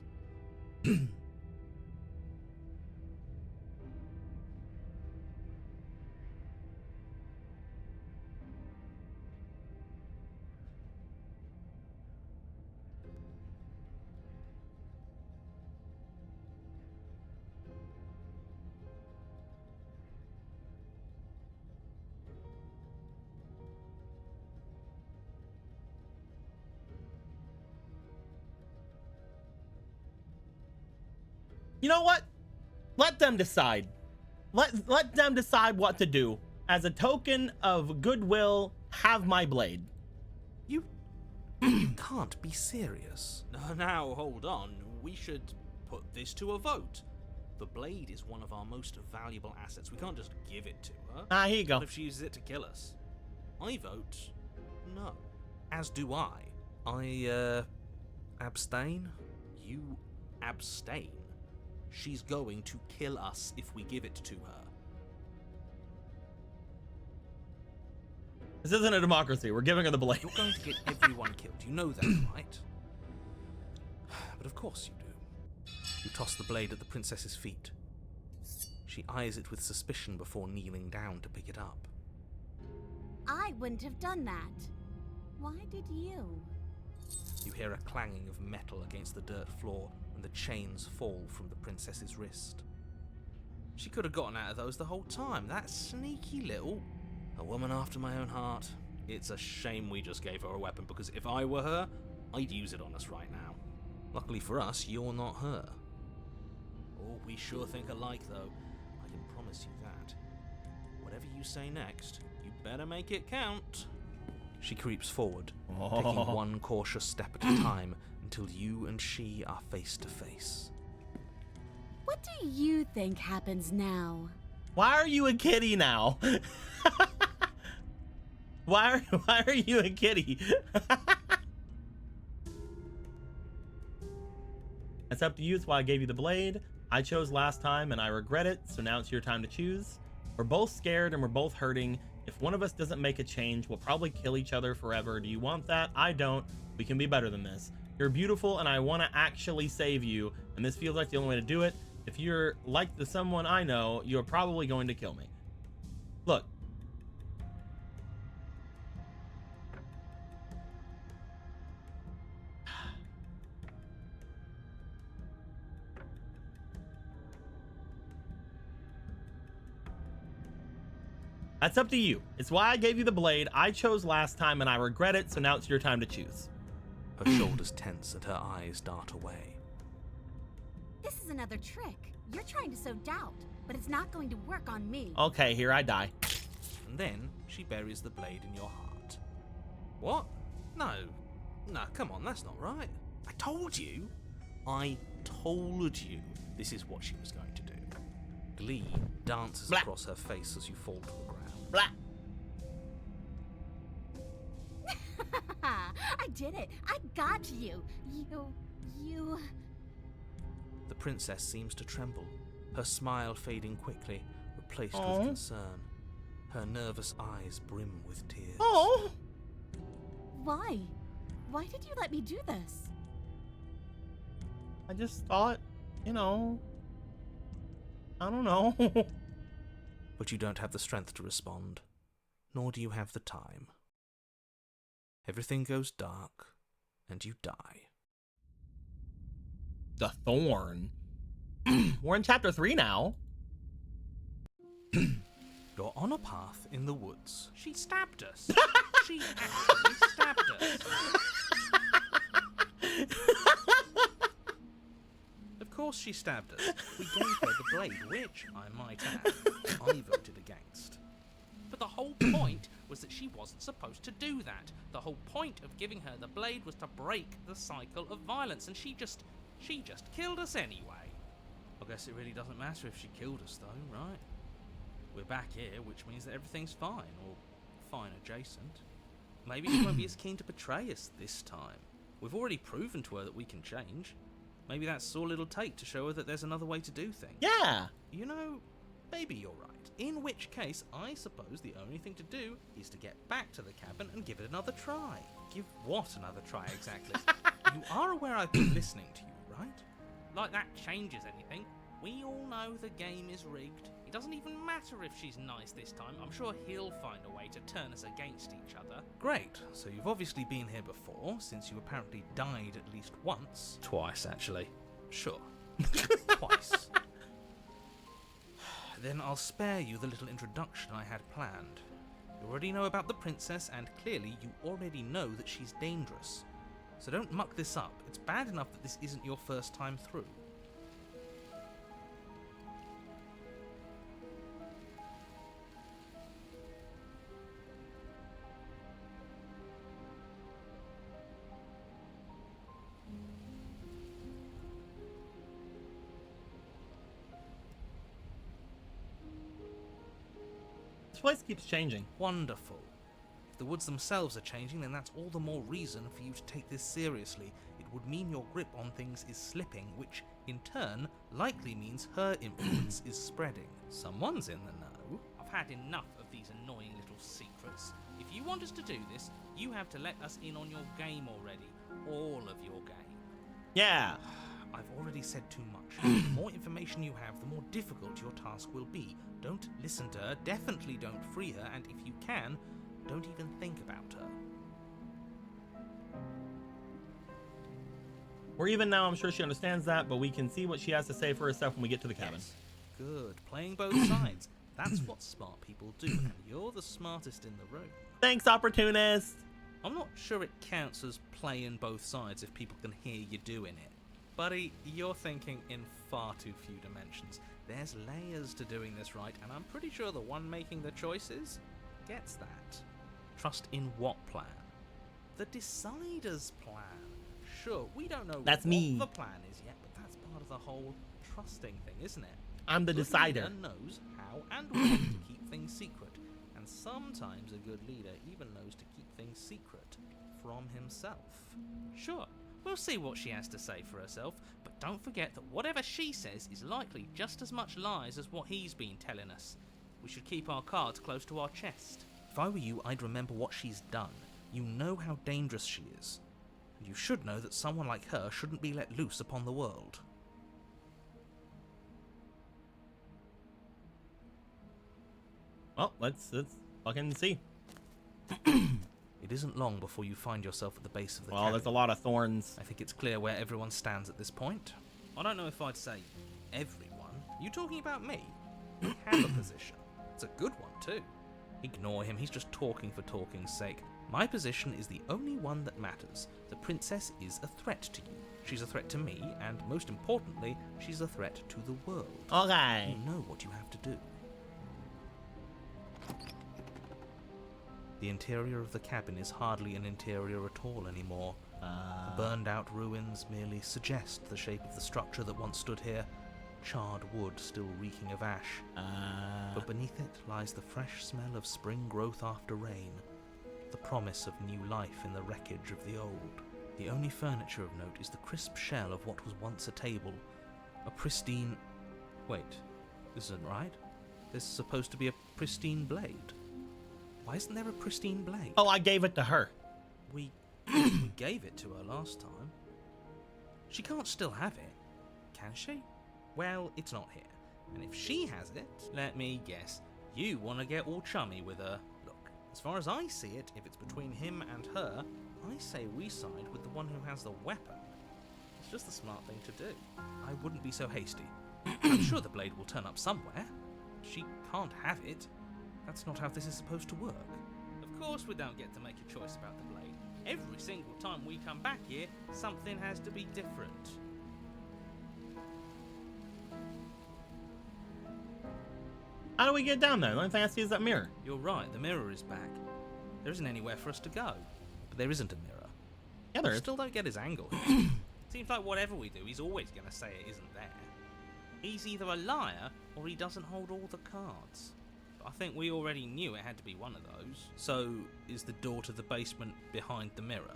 You know what? Let them decide. Let them decide what to do. As a token of goodwill, have my blade. You can't be serious. Now, hold on. We should put this to a vote. The blade is one of our most valuable assets. We can't just give it to her. Ah, here you go. What if she uses it to kill us? I vote no. As do I. I, abstain? You abstain? She's going to kill us if we give it to her. This isn't a democracy. We're giving her the blade. You're going to get everyone killed. You know that, right? But of course you do. You toss the blade at the princess's feet. She eyes it with suspicion before kneeling down to pick it up. I wouldn't have done that. Why did you? You hear a clanging of metal against the dirt floor, and the chains fall from the princess's wrist. She could have gotten out of those the whole time. That sneaky little... A woman after my own heart. It's a shame we just gave her a weapon, because if I were her, I'd use it on us right now. Luckily for us, you're not her. Oh, we sure think alike, though. I can promise you that. Whatever you say next, you better make it count. She creeps forward, taking one cautious step at a time until you and she are face to face. What do you think happens now? Why are you a kitty now? Why are you a kitty? It's up to you. It's why I gave you the blade. I chose last time and I regret it, so now it's your time to choose. We're both scared and we're both hurting. If one of us doesn't make a change, we'll probably kill each other forever. Do you want that? I don't. We can be better than this. You're beautiful and I want to actually save you, and this feels like the only way to do it. If you're like the someone I know, you're probably going to kill me. Look. That's up to you. It's why I gave you the blade. I chose last time and I regret it, so now it's your time to choose. Her shoulders tense and her eyes dart away. This is another trick. You're trying to sow doubt, but it's not going to work on me. Okay, here I die. And then she buries the blade in your heart. What? No. No, come on, that's not right. I told you. I told you this is what she was going to do. Glee dances Blah. across her face as you fall to the ground. Blah. I did it. I got you. You... The princess seems to tremble, her smile fading quickly, replaced Aww. with concern. Her nervous eyes brim with tears. Oh. Why? Why did you let me do this? I just thought, you know, I don't know. But you don't have the strength to respond, nor do you have the time. Everything goes dark, and you die. The thorn. We're in chapter 3 now. You're on a path in the woods. She stabbed us. She actually stabbed us. Of course she stabbed us. We gave her the blade, which, I might add, I voted against. But the whole point was that she wasn't supposed to do that. The whole point of giving her the blade was to break the cycle of violence, and she just killed us anyway. I guess it really doesn't matter if she killed us though, right? We're back here, which means that everything's fine, or fine adjacent. Maybe she won't be as keen to betray us this time. We've already proven to her that we can change. Maybe that's all it'll take to show her that there's another way to do things. Yeah. You know, maybe you're right. In which case, I suppose the only thing to do is to get back to the cabin and give it another try. Give what another try exactly? You are aware I've been listening to you, right? Like that changes anything. We all know the game is rigged. It doesn't even matter if she's nice this time. I'm sure he'll find a way to turn us against each other. Great. So you've obviously been here before, since you apparently died at least once. Twice, actually. Sure. Twice. Then I'll spare you the little introduction I had planned. You already know about the princess, and clearly you already know that she's dangerous. So don't muck this up. It's bad enough that this isn't your first time through. This place keeps changing. Wonderful. If the woods themselves are changing, then that's all the more reason for you to take this seriously. It would mean your grip on things is slipping, which, in turn, likely means her influence is spreading. Someone's in the know. I've had enough of these annoying little secrets. If you want us to do this, you have to let us in on your game already. All of your game. Yeah. I've already said too much. The more information you have, the more difficult your task will be. Don't listen to her, definitely don't free her, and if you can, don't even think about her. Or even now, I'm sure she understands that, but we can see what she has to say for herself when we get to the cabin. Yes. Good. Playing both sides. That's what smart people do, and you're the smartest in the room. Thanks, opportunist. I'm not sure it counts as playing both sides if people can hear you doing it. Buddy, you're thinking in far too few dimensions. There's layers to doing this right, and I'm pretty sure the one making the choices gets that. Trust in what plan? The decider's plan. Sure, we don't know That's what me. the plan is yet, but that's part of the whole trusting thing, isn't it? I'm the Good decider. leader knows how and when to keep things secret, and sometimes a good leader even knows to keep things secret from himself. Sure, we'll see what she has to say for herself, but don't forget that whatever she says is likely just as much lies as what he's been telling us. We should keep our cards close to our chest. If I were you, I'd remember what she's done. You know how dangerous she is. And you should know that someone like her shouldn't be let loose upon the world. Well, let's fucking see. It isn't long before you find yourself at the base of the Well, cabin. there's a lot of thorns. I think it's clear where everyone stands at this point. I don't know if I'd say everyone. You talking about me? I have a position. It's a good one, too. Ignore him, he's just talking for talking's sake. My position is the only one that matters. The princess is a threat to you. She's a threat to me, and most importantly, she's a threat to the world. Okay. You know what you have to do. The interior of the cabin is hardly an interior at all anymore. The burned out ruins merely suggest the shape of the structure that once stood here, charred wood still reeking of ash. But beneath it lies the fresh smell of spring growth after rain, the promise of new life in the wreckage of the old. The only furniture of note is the crisp shell of what was once a table, a pristine... Wait, this isn't right. There's supposed to be a pristine blade. Why isn't there a pristine blade? Oh, I gave it to her. We gave it to her last time. She can't still have it, can she? Well, it's not here. And if she has it, let me guess, you want to get all chummy with her. Look, as far as I see it, if it's between him and her, I say we side with the one who has the weapon. It's just the smart thing to do. I wouldn't be so hasty. I'm sure the blade will turn up somewhere. She can't have it. That's not how this is supposed to work. Of course we don't get to make a choice about the blade. Every single time we come back here, something has to be different. How do we get down there? The only thing I see is that mirror. You're right, the mirror is back. There isn't anywhere for us to go. But there isn't a mirror. Yeah, there I is. still don't get his angle here. Seems like whatever we do, he's always going to say it isn't there. He's either a liar, or he doesn't hold all the cards. I think we already knew it had to be one of those. So, is the door to the basement behind the mirror?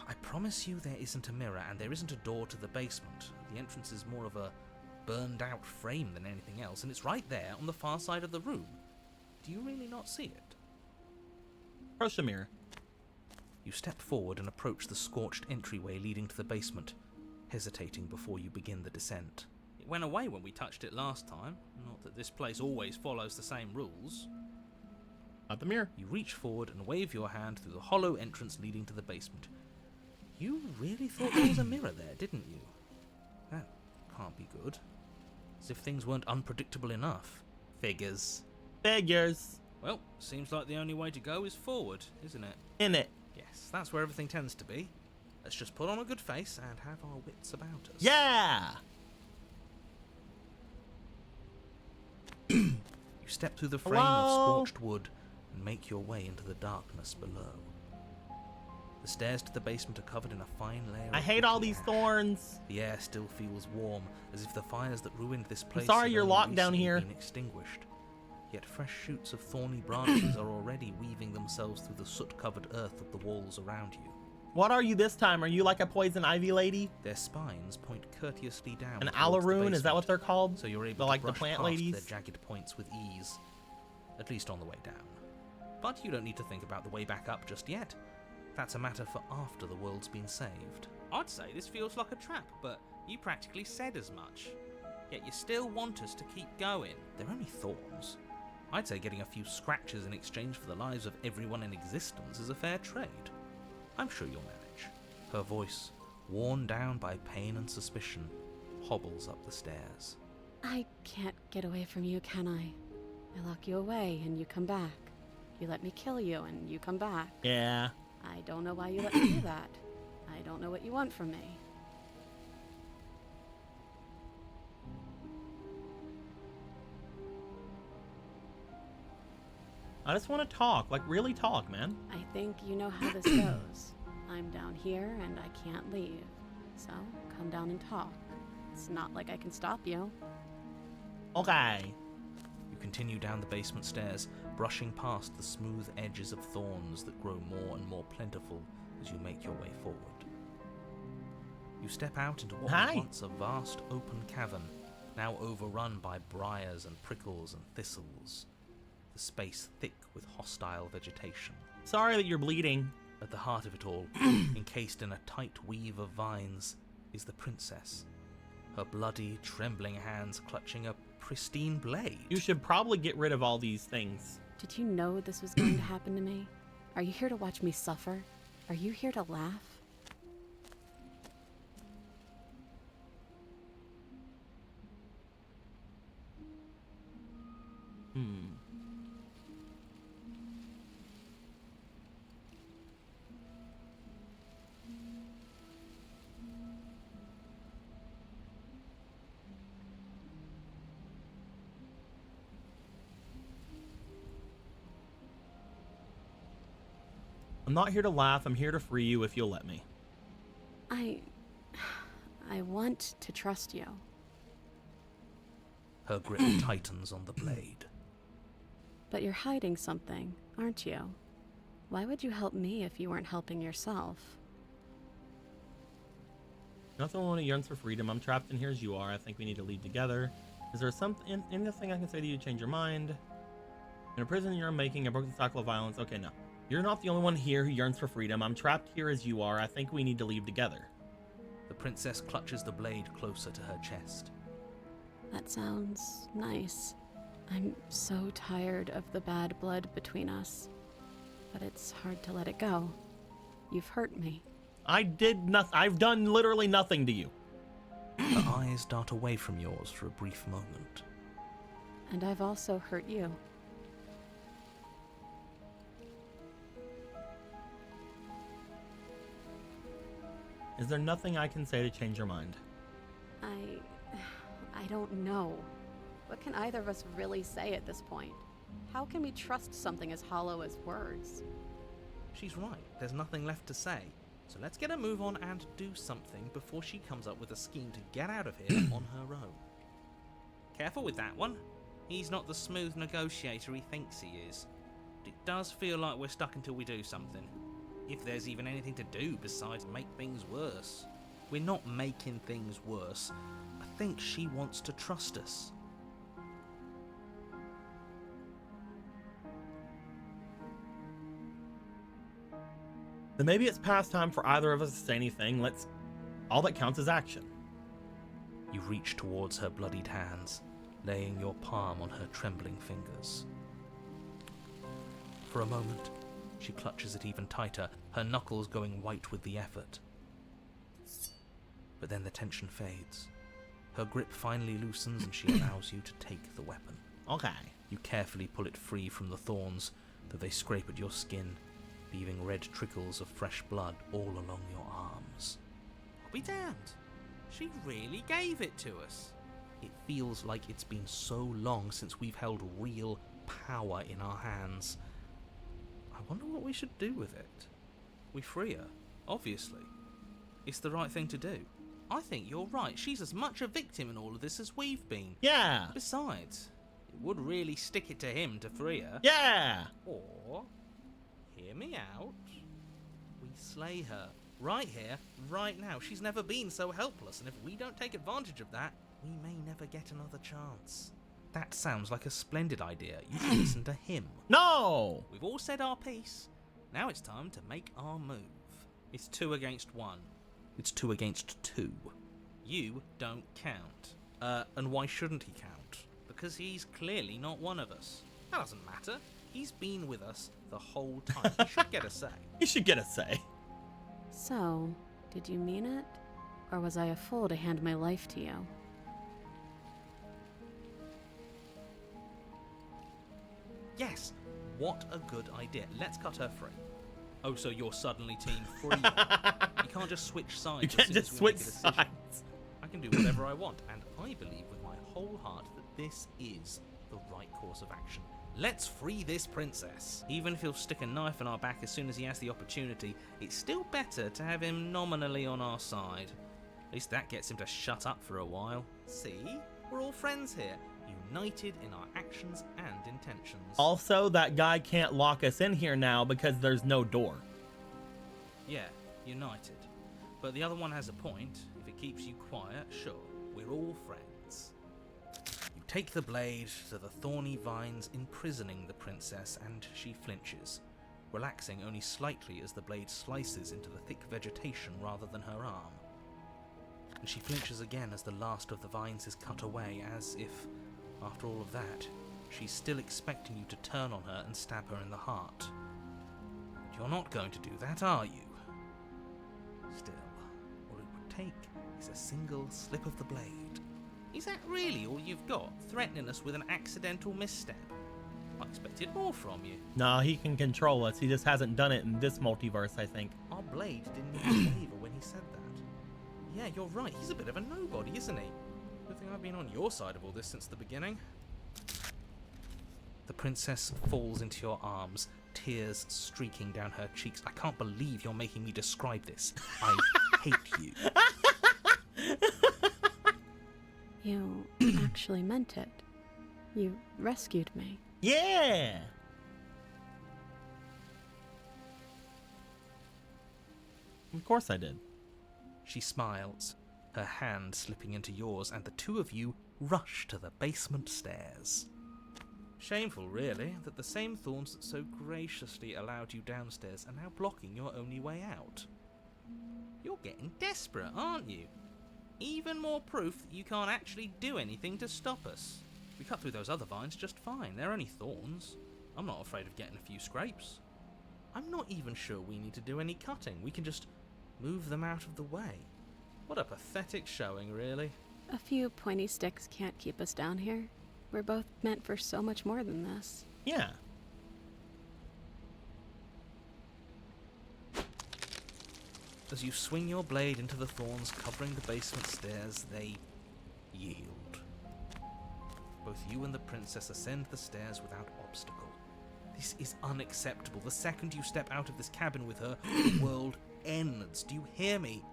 I promise you there isn't a mirror, and there isn't a door to the basement. The entrance is more of a burned out frame than anything else, and it's right there on the far side of the room. Do you really not see it? Approach the mirror. You step forward and approach the scorched entryway leading to the basement, hesitating before you begin the descent. It went away when we touched it last time. Not that this place always follows the same rules. Out the mirror. You reach forward and wave your hand through the hollow entrance leading to the basement. You really thought there was a mirror there, didn't you? That can't be good. As if things weren't unpredictable enough. Figures. Figures. Well, seems like the only way to go is forward, isn't it? In it. Yes, that's where everything tends to be. Let's just put on a good face and have our wits about us. Yeah! You step through the frame Hello? of scorched wood and make your way into the darkness below. The stairs to the basement are covered in a fine layer I of hate all prickly these ash. thorns. The air still feels warm, as if the fires that ruined this place sorry had you're only locked down recently here. been extinguished. Yet fresh shoots of thorny branches are already weaving themselves through the soot-covered earth of the walls around you. What are you this time? Are you like a poison ivy lady? Their spines point courteously down. An towards the alaroon? Is that what basement, they're called? So you're able They're to like the brush plant past ladies? their jagged points with ease, at least on the way down. But you don't need to think about the way back up just yet. That's a matter for after the world's been saved. I'd say this feels like a trap, but you practically said as much. Yet you still want us to keep going. They're only thorns. I'd say getting a few scratches in exchange for the lives of everyone in existence is a fair trade. I'm sure you'll manage. Her voice, worn down by pain and suspicion, hobbles up the stairs. I can't get away from you, can I? I lock you away and you come back. You let me kill you and you come back. Yeah. I don't know why you let me do that. I don't know what you want from me. I just want to talk. Like, really talk, man. I think you know how this goes. I'm down here and I can't leave. So, come down and talk. It's not like I can stop you. Okay. You continue down the basement stairs, brushing past the smooth edges of thorns that grow more and more plentiful as you make your way forward. You step out into what Hi. was once a vast open cavern, now overrun by briars and prickles and thistles. the space thick with hostile vegetation. Sorry that you're bleeding. At the heart of it all, encased in a tight weave of vines, is the princess, her bloody, trembling hands clutching a pristine blade. You should probably get rid of all these things. Did you know this was going to happen to me? Are you here to watch me suffer? Are you here to laugh? I'm not here to laugh. I'm here to free you if you'll let me. I want to trust you. Her grip tightens on the blade. But you're hiding something, aren't you? Why would you help me if you weren't helping yourself? Nothing only yearns for freedom. I'm trapped in here as you are. I think we need to leave together. Is there something, anything I can say to you to change your mind? In a prison you're making, I broke the cycle of violence. Okay, no. You're not the only one here who yearns for freedom. I'm trapped here as you are. I think we need to leave together. The princess clutches the blade closer to her chest. That sounds nice. I'm so tired of the bad blood between us. But it's hard to let it go. You've hurt me. I did nothing. I've done literally nothing to you. Her eyes dart away from yours for a brief moment. And I've also hurt you. Is there nothing I can say to change your mind? I don't know. What can either of us really say at this point? How can we trust something as hollow as words? She's right. There's nothing left to say. So let's get a move on and do something before she comes up with a scheme to get out of here on her own. Careful with that one. He's not the smooth negotiator he thinks he is. It does feel like we're stuck until we do something. If there's even anything to do besides make things worse. We're not making things worse. I think she wants to trust us. Then maybe it's past time for either of us to say anything. All that counts is action. You reach towards her bloodied hands, laying your palm on her trembling fingers. For a moment, she clutches it even tighter, her knuckles going white with the effort. But then the tension fades. Her grip finally loosens and she allows you to take the weapon. Okay. You carefully pull it free from the thorns, though they scrape at your skin, leaving red trickles of fresh blood all along your arms. I'll be damned. She really gave it to us. It feels like it's been so long since we've held real power in our hands. I wonder what we should do with it. We free her, obviously. It's the right thing to do. I think you're right. She's as much a victim in all of this as we've been. Yeah. Besides, it would really stick it to him to free her. Yeah. Or, hear me out, we slay her. Right here, right now. She's never been so helpless, and if we don't take advantage of that, we may never get another chance. That sounds like a splendid idea. You should listen to him. No. We've all said our piece. Now it's time to make our move. It's 2 against 1. It's 2 against 2. You don't count. And why shouldn't he count? Because he's clearly not one of us. That doesn't matter. He's been with us the whole time. He should get a say. You should get a say. So, did you mean it? Or was I a fool to hand my life to you? Yes, what a good idea. Let's cut her free. Oh, so you're suddenly team free. You can't just switch sides. You as can't soon just as we switch make a decision. sides. I can do whatever I want, and I believe with my whole heart that this is the right course of action. Let's free this princess. Even if he'll stick a knife in our back as soon as he has the opportunity, it's still better to have him nominally on our side. At least that gets him to shut up for a while. See? We're all friends here, united in our actions and intentions. Also, that guy can't lock us in here now because there's no door. Yeah, united. But the other one has a point. If it keeps you quiet, sure, we're all friends. You take the blade to the thorny vines imprisoning the princess, and she flinches, relaxing only slightly as the blade slices into the thick vegetation rather than her arm. And she flinches again as the last of the vines is cut away, as if, after all of that, she's still expecting you to turn on her and stab her in the heart. But you're not going to do that, are you? Still, all it would take is a single slip of the blade. Is that really all you've got, threatening us with an accidental misstep? I expected more from you. Nah, he can control us. He just hasn't done it in this multiverse, I think. Our blade didn't even waver when he said that. Yeah, you're right. He's a bit of a nobody, isn't he? Good thing I've been on your side of all this since the beginning. The princess falls into your arms, tears streaking down her cheeks. I can't believe you're making me describe this. I hate you. You actually meant it. You rescued me. Yeah! Of course I did. She smiles, her hand slipping into yours, and the two of you rush to the basement stairs. Shameful, really, that the same thorns that so graciously allowed you downstairs are now blocking your only way out. You're getting desperate, aren't you? Even more proof that you can't actually do anything to stop us. We cut through those other vines just fine. They're only thorns. I'm not afraid of getting a few scrapes. I'm not even sure we need to do any cutting. We can just move them out of the way. What a pathetic showing, really. A few pointy sticks can't keep us down here. We're both meant for so much more than this. Yeah. As you swing your blade into the thorns covering the basement stairs, they yield. Both you and the princess ascend the stairs without obstacle. This is unacceptable. The second you step out of this cabin with her, the world ends. Do you hear me?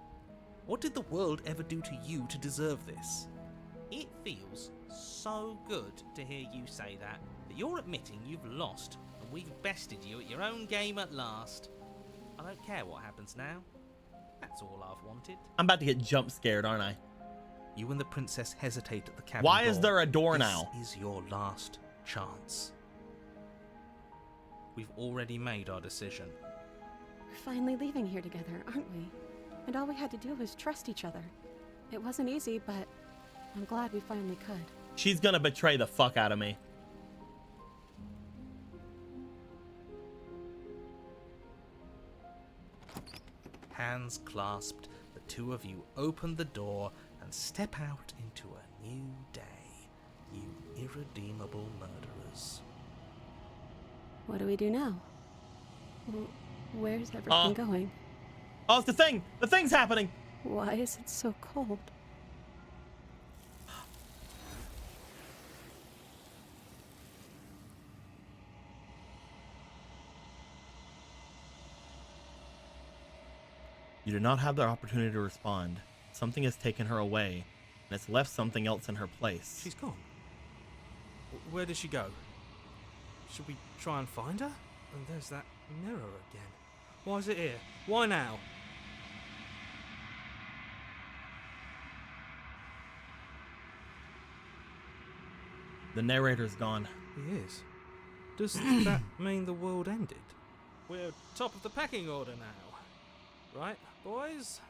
What did the world ever do to you to deserve this? It feels so good to hear you say that you're admitting you've lost and we've bested you at your own game at last. I don't care what happens now. That's all I've wanted. I'm about to get jump scared, aren't I? You and the princess hesitate at the cabin Why door. is there a door now? This is your last chance. We've already made our decision. We're finally leaving here together, aren't we? And all we had to do was trust each other. It wasn't easy, but I'm glad we finally could. She's gonna betray the fuck out of me. Hands clasped, the two of you open the door and step out into a new day, you irredeemable murderers. What do we do now? Where's everything going? Oh, it's the thing! The thing's happening! Why is it so cold? You did not have the opportunity to respond. Something has taken her away, and it's left something else in her place. She's gone. Where did she go? Should we try and find her? And there's that mirror again. Why is it here? Why now? The narrator's gone. He is. Does that mean the world ended? We're top of the pecking order now. Right, boys?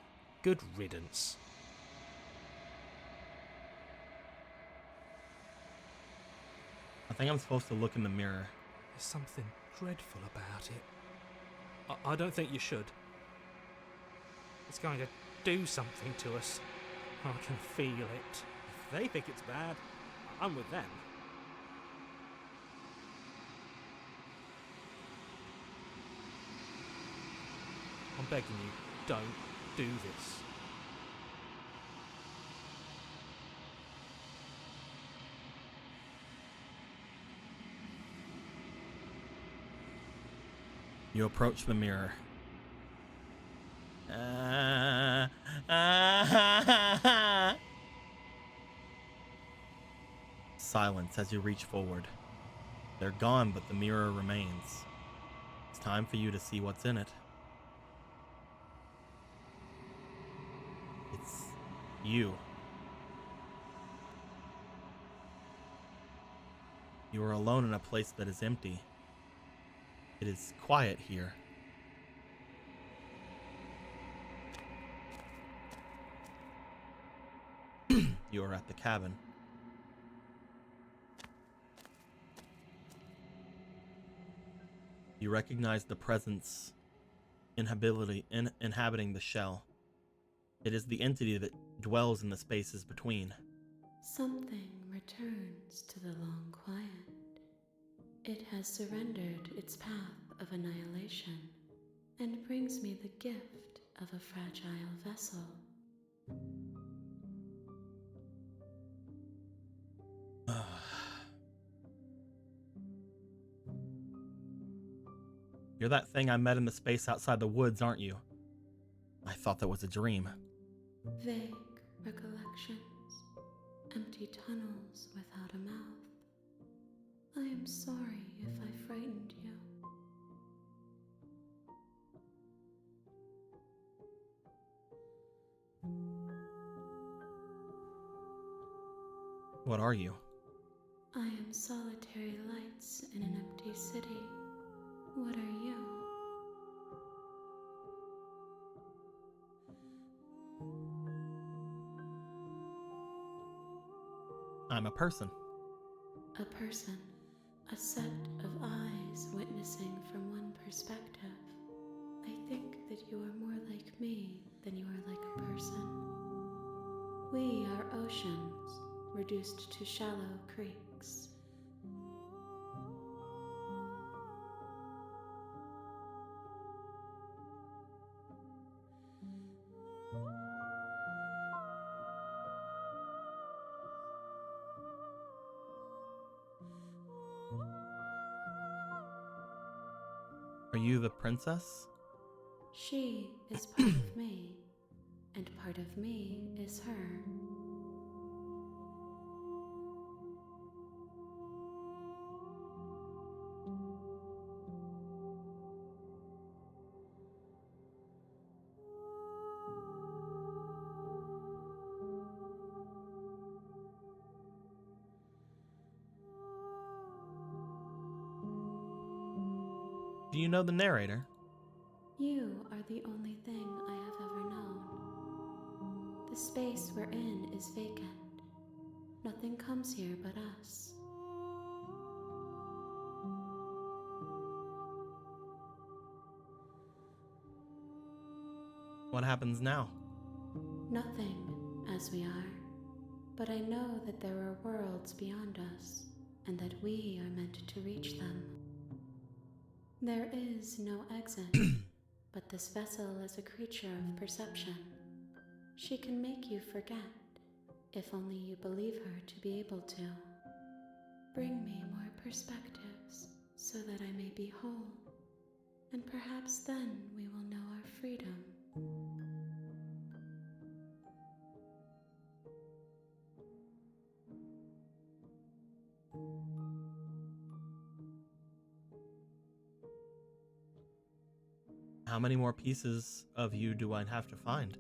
Good riddance. I think I'm supposed to look in the mirror. There's something dreadful about it. I don't think you should. It's going to do something to us. I can feel it. If they think it's bad, I'm with them. I'm begging you, don't do this. You approach the mirror. Silence as you reach forward. They're gone, but the mirror remains. It's time for you to see what's in it. It's you. You are alone in a place that is empty. It is quiet here. You are at the cabin. You recognize the presence inhabiting the shell. It is the entity that dwells in the spaces between. Something returns to the long quiet. It has surrendered its path of annihilation and brings me the gift of a fragile vessel. You're that thing I met in the space outside the woods, aren't you? I thought that was a dream. Vague recollections, empty tunnels without a mouth. I am sorry if I frightened you. What are you? I am solitary lights in an empty city. What are you? I'm a person. A person, a set of eyes witnessing from one perspective. I think that you are more like me than you are like a person. We are oceans, reduced to shallow creeks. Are you the princess? She is part of me, and part of me is her. Do you know the narrator? You are the only thing I have ever known. The space we're in is vacant. Nothing comes here but us. What happens now? Nothing, as we are. But I know that there are worlds beyond us, and that we are meant to reach them. There is no exit, but this vessel is a creature of perception. She can make you forget, if only you believe her to be able to. Bring me more perspectives, so that I may be whole, and perhaps then we will know our freedom. How many more pieces of you do I have to find?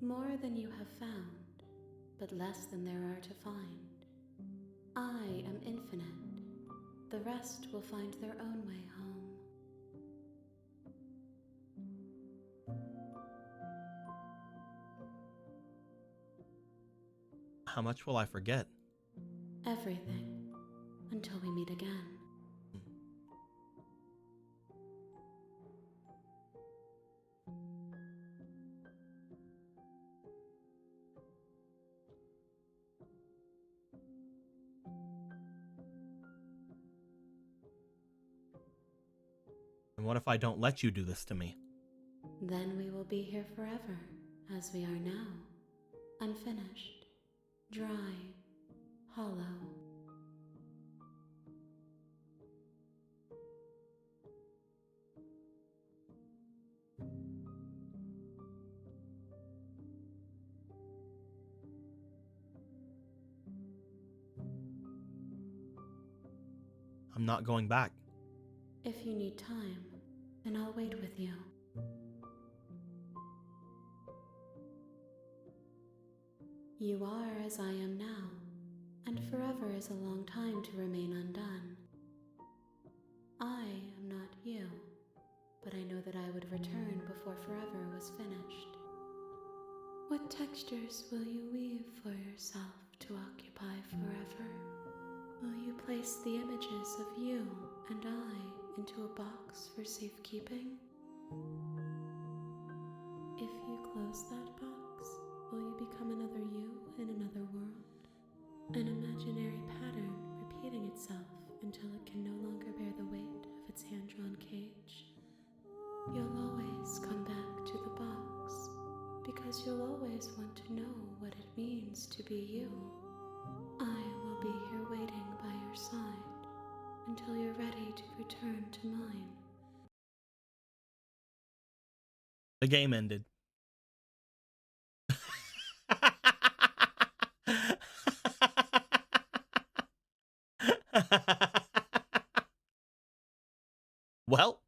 More than you have found, but less than there are to find. I am infinite. The rest will find their own way home. How much will I forget? Everything, until we meet again. And what if I don't let you do this to me? Then we will be here forever, as we are now. Unfinished, dry, hollow. I'm not going back. If you need time, then I'll wait with you. You are as I am now, and forever is a long time to remain undone. I am not you, but I know that I would return before forever was finished. What textures will you weave for yourself to occupy forever? Will you place the images of you and I into a box for safekeeping? If you close that box, will you become another you in another world? An imaginary pattern repeating itself until it can no longer bear the weight of its hand-drawn cage. You'll always come back to the box, because you'll always want to know what it means to be you. I will be here waiting by your side until you're ready to return to mine. The game ended. Well,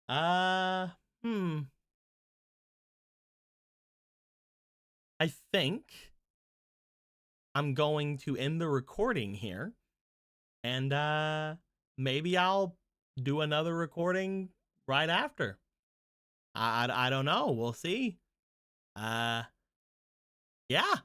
uh, hmm. I think I'm going to end the recording here, and maybe I'll do another recording right after. I don't know. We'll see. Uh, yeah.